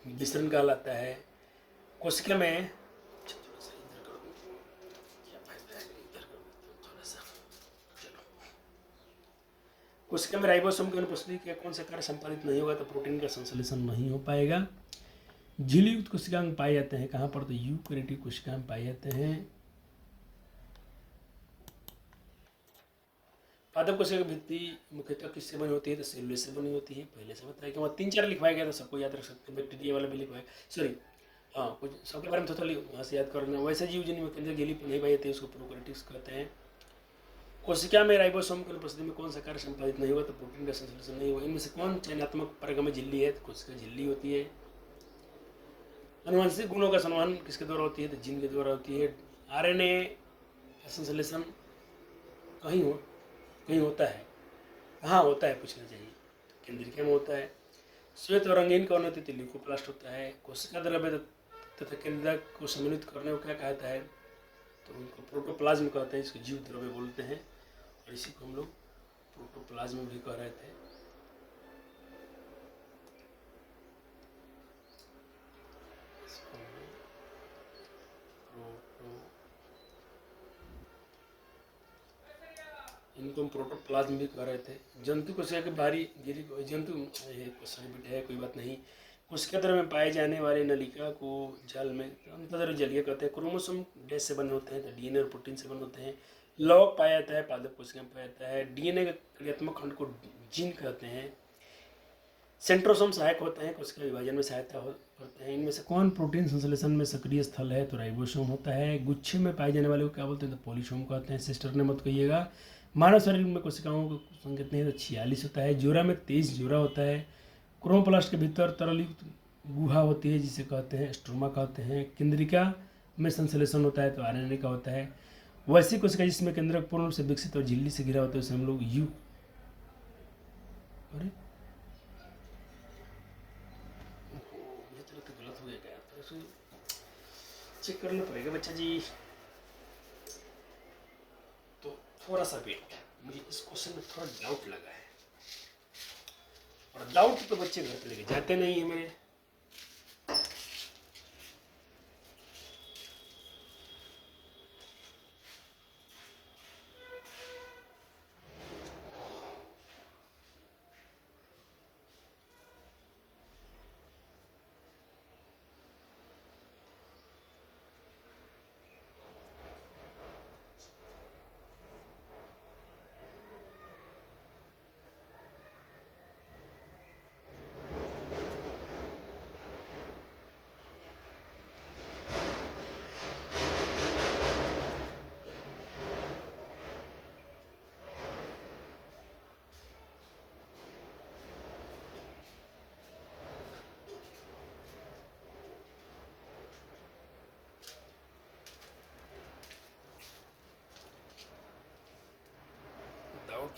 विसरण कहलाता है। कोशिका में कोशिका में राइबोसोम की अनुपस्थिति के कौन सा कार्य संपादित नहीं होगा? तो प्रोटीन का संश्लेषण नहीं हो पाएगा। झिल्ली युक्त कोशिकांग पाए जाते हैं कहाँ पर? तो यूकैरियोटिक कोशिकांग पाए जाते हैं। पादप कोशिका की भित्ति मुख्यतः किससे बनी होती है? तो सेलुलोज से बनी होती है। पहले से बताया कि वहाँ 3-4 लिखवाया गया था, सबको याद रख सकते हैं। बैक्टीरिया वाला भी लिखवाया, सॉरी हाँ, कुछ सबके बारे में थोड़ा वहाँ से याद करना। वैसे जीव जिनमें केंद्रीय झिल्ली नहीं पाई जाती है उसको प्रोकैरियोटिक्स कहते हैं। कोशिका में राइबोसोम की अनुपस्थिति में कौन सा कार्य संपादित नहीं हुआ? तो प्रोटीन का संश्लेषण नहीं हुआ। इनमें से कौन चयनात्मक परगम झिल्ली है? तो कोशिका झिल्ली होती है। अनुवांशिक गुणों का संवहन किसके द्वारा होती है? तो जीन के द्वारा होती है। आरएनए का संश्लेषण कहीं होता है, कहाँ होता है पूछना चाहिए? केंद्रिका में होता है। श्वेत और रंगीन कौन होती है? तो ल्यूकोप्लास्ट होता है। कोशिका द्रव्य तथा केंद्रक को सम्मिलित करने को क्या कहता है? तो उनको प्रोटोप्लाज्म कहते हैं। इसको जीव द्रव्य बोलते हैं और इसी को हम लोग प्रोटोप्लाज्म भी कह रहे थे। इनको हम प्रोटोप्लाज्म भी कह रहे थे। जंतु कोशिका के बाहरी गिरी जंतु है, कोई बात नहीं। कोशिका द्रव्य में पाए जाने वाले नलिका को जल में अंतर्द्रव्य जलीय कहते हैं। क्रोमोसोम डैश से बने होते हैं, तो डीएनए और प्रोटीन से बने होते हैं। लौह पाया जाता है, पादप कोशिका में पाया जाता है। डीएनए के क्रियात्मक खंड को जीन कहते हैं। सेंट्रोसोम सहायक होते हैं, कोशिका विभाजन में सहायता करते हैं। इनमें से कौन प्रोटीन संश्लेषण में सक्रिय स्थल है? तो राइबोसोम होता है। गुच्छे में पाए जाने वाले को क्या बोलते हैं? तो पॉलीसोम कहते हैं। सिस्टर ने मत कहिएगा। मानव शरीर में कोशिकाओं का संख्या कितनी है? तो 46 होता है। जोरा में 23 जोरा होता है। क्रोमोप्लास्ट के भीतर तरलयुक्त गुहा होती है जिसे कहते हैं स्ट्रोमा कहते हैं। केंद्रिका में संश्लेषण होता है तो आरएनए का होता है। वैसी कोशिका जिसमें केंद्रक पूर्ण रूप से विकसित और झिल्ली से घिरा होता है उसे हम लोग अरे गलत हो गया क्या? तो चेक करना पड़ेगा बच्चा जी। तो थोड़ा सा वेट, मुझे इस क्वेश्चन में थोड़ा डाउट लगा है, और डाउट तो बच्चे घर पे लेके जाते नहीं है मेरे।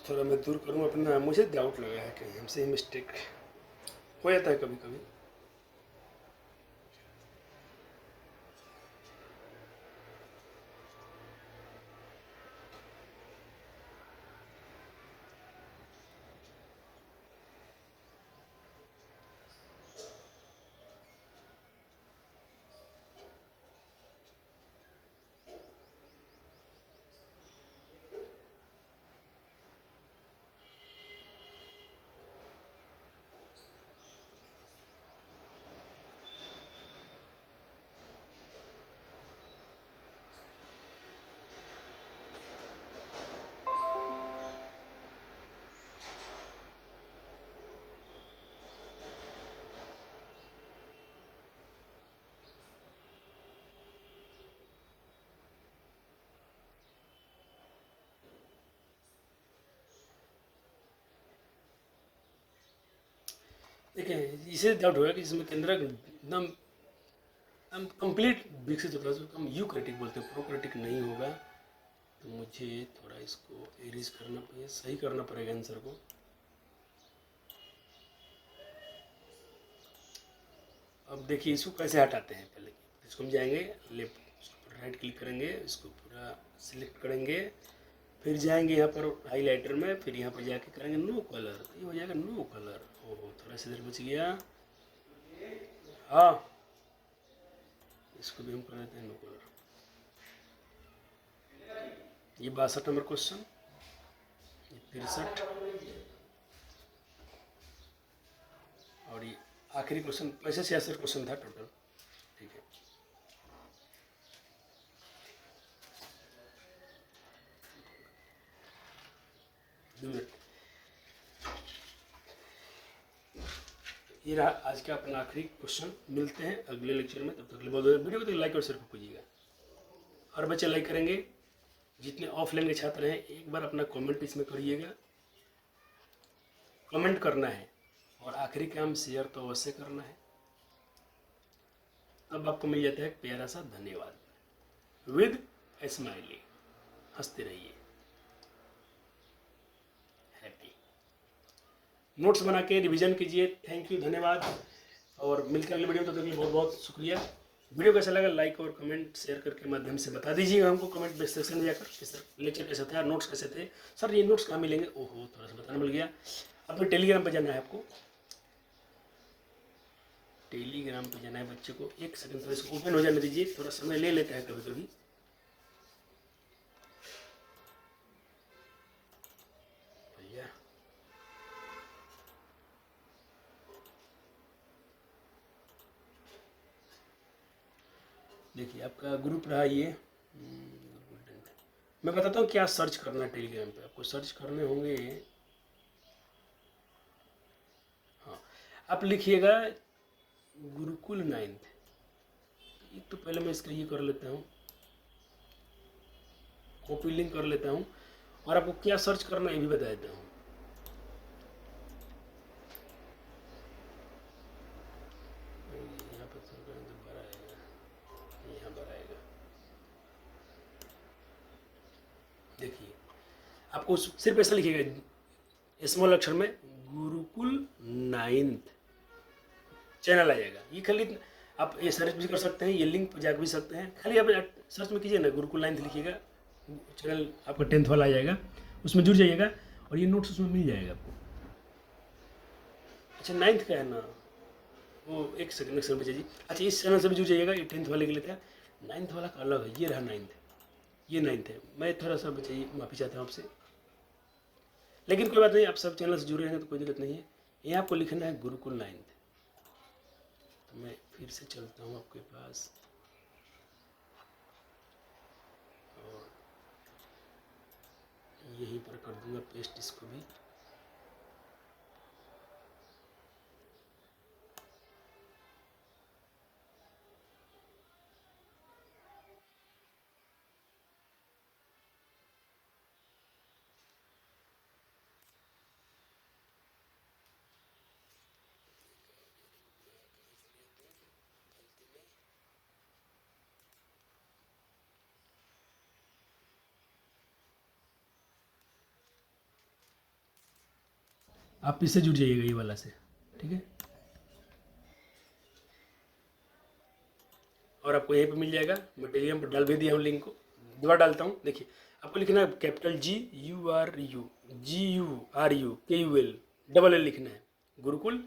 थोड़ा मैं दूर करूँ अपना, मुझे डाउट लगा है कहीं हमसे ही मिस्टेक हो जाता है कभी कभी। देखिए इसे डाउट होगा कि इसमें केंद्रक एकदम हम कंप्लीट विकसित होता है, उसको हम यू क्रिटिक बोलते हैं, प्रो क्रिटिक नहीं होगा। तो मुझे थोड़ा इसको एरिज करना पड़ेगा, सही करना पड़ेगा आंसर को। अब देखिए इसको कैसे हटाते हैं, पहले इसको हम जाएंगे लेफ्ट, राइट क्लिक करेंगे, इसको पूरा सिलेक्ट करेंगे, फिर जाएंगे यहाँ पर हाईलाइटर में, फिर यहाँ पर जाके करेंगे नो कलर, तो ये हो जाएगा नो कलर। ओहो थोड़ा सा इधर बच गया। हाँ इसको भी हम कर देते हैं नो कलर। ये 62 नंबर क्वेश्चन, ये 63 और ये आखिरी क्वेश्चन, वैसे 66 क्वेश्चन था टोटल। ठीक है, ये रहा आज का अपना आखिरी क्वेश्चन। मिलते हैं अगले लेक्चर में, तब तक के लिए बहुत वीडियो को लाइक और शेयर कीजिएगा। हर बच्चे लाइक करेंगे, जितने ऑफलाइन के छात्र हैं एक बार अपना कमेंट इसमें करिएगा, कमेंट करना है, और आखिरी काम शेयर तो अवश्य करना है। तब आपको मिल जाता है एक प्यारा सा धन्यवाद विद स्माइली। हंसते रहिए, हैप्पी। नोट्स बना के रिवीजन कीजिए। थैंक यू, धन्यवाद, और मिलकर अगले वीडियो में, तो बहुत बहुत शुक्रिया। वीडियो कैसा लगा लाइक और कमेंट शेयर करके माध्यम से बता दीजिएगा हमको कमेंट सेक्शन में जाकर कि सर लेक्चर कैसे थे, नोट्स कैसे थे, सर ये नोट्स कहाँ मिलेंगे। ओहो थोड़ा सा बताना मिल गया। अपने टेलीग्राम पर जाना है आपको, टेलीग्राम पर जाना है बच्चे को। एक सेकंड थोड़ा इसको ओपन हो जाने दीजिए, थोड़ा समय ले लेता है कभी कभी। भैया देखिए आपका ग्रुप रहा ये। मैं बताता हूँ क्या सर्च करना है टेलीग्राम पे। आपको सर्च करने होंगे, हाँ आप लिखिएगा गुरुकुल 9th। एक तो पहले मैं इसका ये कर लेता हूँ, कॉपी लिंक कर लेता हूँ, और आपको क्या सर्च करना है ये भी बता देता हूँ। यहाँ पर यहाँ पर आएगा, देखिए आपको सिर्फ ऐसा लिखिएगा स्मॉल अक्षर में गुरुकुल 9th चैनल आ जाएगा। ये खाली आप ये सर्च भी कर सकते हैं, ये लिंक पर जा भी सकते हैं। खाली आप सर्च में कीजिए ना गुरुकुल 9th लिखिएगा, चैनल आपका 10th वाला आ जाएगा, उसमें जुड़ जाइएगा और ये नोट्स उसमें मिल जाएगा आपको। अच्छा 9th का है ना, वो एक सेकंड बचा जी। अच्छा इस चैनल से भी जुड़ जाइएगा, ये 10th वाले के लिए था, 9th वाला का अलग है। ये रहा 9th, ये 9th है। मैं थोड़ा सा बचाइए, माफ़ी चाहता हूँ आपसे, लेकिन कोई बात नहीं, आप सब चैनल से जुड़े हैं तो कोई दिक्कत नहीं है। ये आपको लिखना है गुरुकुल 9th। तो मैं फिर से चलता हूँ आपके पास, और यहीं पर कर दूंगा पेस्ट इसको भी। आप इससे जुड़ जाइएगा ये वाला से, ठीक है। और आपको यहीं पे मिल जाएगा, मैं टेलीग्राम पर डाल भी दिया हूँ लिंक को, दोबारा डालता हूँ। देखिए आपको लिखना है कैपिटल GURU डबल एल लिखना है, गुरुकुल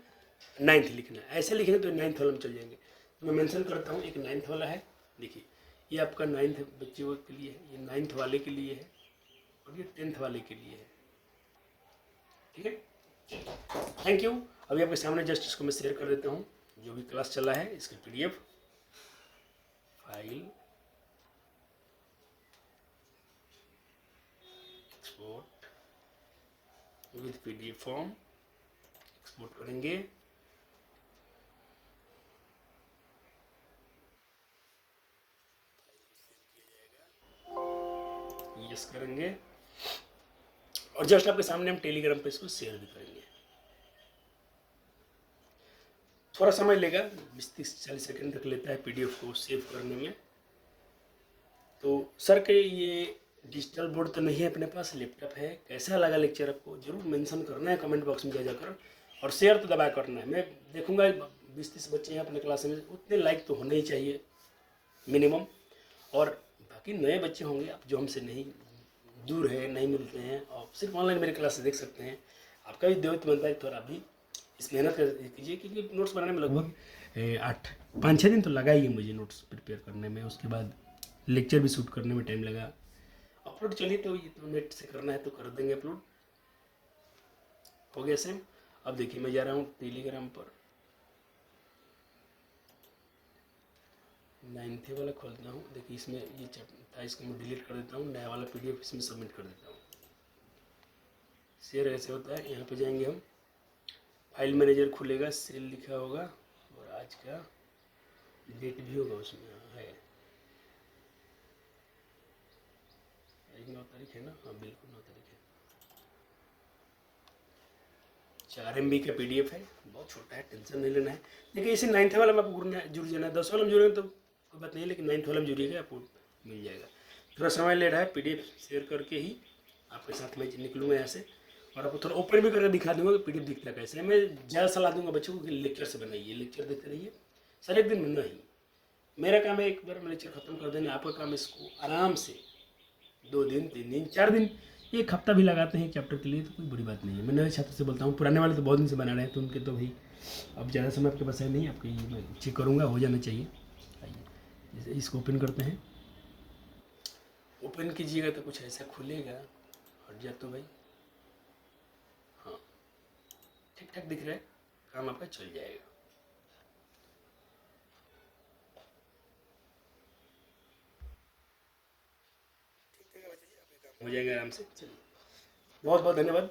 9th लिखना है। ऐसे लिखेंगे तो 9th वाला में चल जाएंगे। तो मैं मेंशन करता हूँ, एक 9th वाला है, देखिए ये आपका 9th बच्चे के लिए है, ये 9th वाले के लिए है, और ये 10th वाले के लिए है, ठीक है। Thank you. अभी आपके सामने जस्ट इसको मैं शेयर कर देता हूँ, जो भी क्लास चला है इसका PDF file export with PDF form export करेंगे। यस करेंगे, और जस्ट आपके सामने हम टेलीग्राम पे इसको शेयर भी करेंगे। थोड़ा समय लेगा, 20-40 सेकंड तक लेता है PDF को सेव करने में। तो सर के ये डिजिटल बोर्ड तो नहीं है अपने पास, लैपटॉप है। कैसा लगा लेक्चर आपको जरूर मेंशन करना है कमेंट बॉक्स में जाकर, और शेयर तो दबा करना है। मैं देखूंगा 20-30 बच्चे हैं अपने क्लास में, उतने लाइक तो होने ही चाहिए मिनिमम। और बाकी नए बच्चे होंगे आप जो हमसे नहीं दूर है, नहीं मिलते हैं, और सिर्फ ऑनलाइन मेरी क्लास से देख सकते हैं, आपका भी देवत्व बनता है। थोड़ा भी इस मेहनत कीजिए, क्योंकि नोट्स बनाने में लगभग 5-6 दिन तो लगा ही है मुझे नोट्स प्रिपेयर करने में। उसके बाद लेक्चर भी शूट करने में टाइम लगा। अपलोड चलिए तो ये तो नेट से करना है तो कर देंगे अपलोड, हो गया सेम। अब देखिए मैं जा रहा हूँ टेलीग्राम पर, 9th वाला खोलता हूँ। देखिए इसमें ये था, इसको मैं डिलीट कर देता हूँ, नया वाला PDF इसमें सबमिट कर देता हूँ। शेयर ऐसे होता है, यहाँ पे जाएंगे हम, फाइल मैनेजर खुलेगा, सेल लिखा होगा, और आज का डेट भी होगा उसमें, है 9 तारीख है ना, हाँ बिल्कुल 9 तारीख है। 4 MB का PDF है, बहुत छोटा है, टेंशन नहीं लेना है। देखिए इसे 9th वाला में आपको जुड़ जाना है, 10 वाला में जुड़ेंगे तो कोई बात नहीं, लेकिन 9th वाला में जुड़िएगा आपको मिल जाएगा। थोड़ा समय ले रहा है, PDF शेयर करके ही आपके साथ में निकलूँगा यहाँ से, और आपको थोड़ा ओपन भी करके दिखा दूंगा कि PDF दिखता कैसे है। मैं ज़्यादा सलाह दूंगा बच्चों को कि लेक्चर से बनाइए, लेक्चर देखते रहिए, सर एक दिन में नहीं। मेरा काम है एक बार में लेक्चर खत्म कर देना, आपका काम है इसको आराम से 2 दिन 3 दिन 4 दिन 1 हफ्ता भी लगाते हैं चैप्टर के लिए तो कोई बुरी बात नहीं है। मैं नए छात्र से बोलता हूँ, पुराने वाले तो बहुत दिन से बना रहे हैं, तो उनके तो भाई अब ज़्यादा समय आपके पास है नहीं, आपके ये मैं चेक करूँगा, हो जाना चाहिए। आइए इसको ओपन करते हैं, ओपन कीजिएगा तो कुछ ऐसा खुलेगा। हट जा तो भाई, हाँ ठीक ठाक दिख रहा है, काम आपका चल जाएगा। हो जाएगा आराम से। चलिए बहुत बहुत धन्यवाद,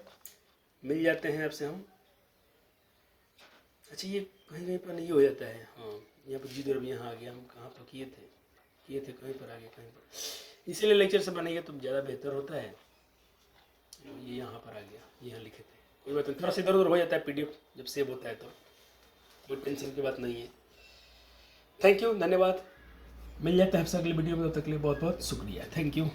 मिल जाते हैं आपसे हम। अच्छा ये कहीं कहीं पर नहीं हो जाता है, हाँ यहाँ पर जिधर भी यहाँ आ गया, हम कहाँ पर किए थे कहीं पर आ गया कहीं पर, इसीलिए लेक्चर से बनाइए तो ज़्यादा बेहतर होता है। ये यहाँ पर आ गया, यहाँ लिखे थे, कोई बात नहीं, थोड़ा सा इधर उधर हो जाता है PDF जब सेव होता है, तो कोई टेंशन की बात नहीं है। थैंक यू, धन्यवाद, मिल जाता है आपसे अगली वीडियो में, तब तक के लिए बहुत बहुत शुक्रिया, थैंक यू।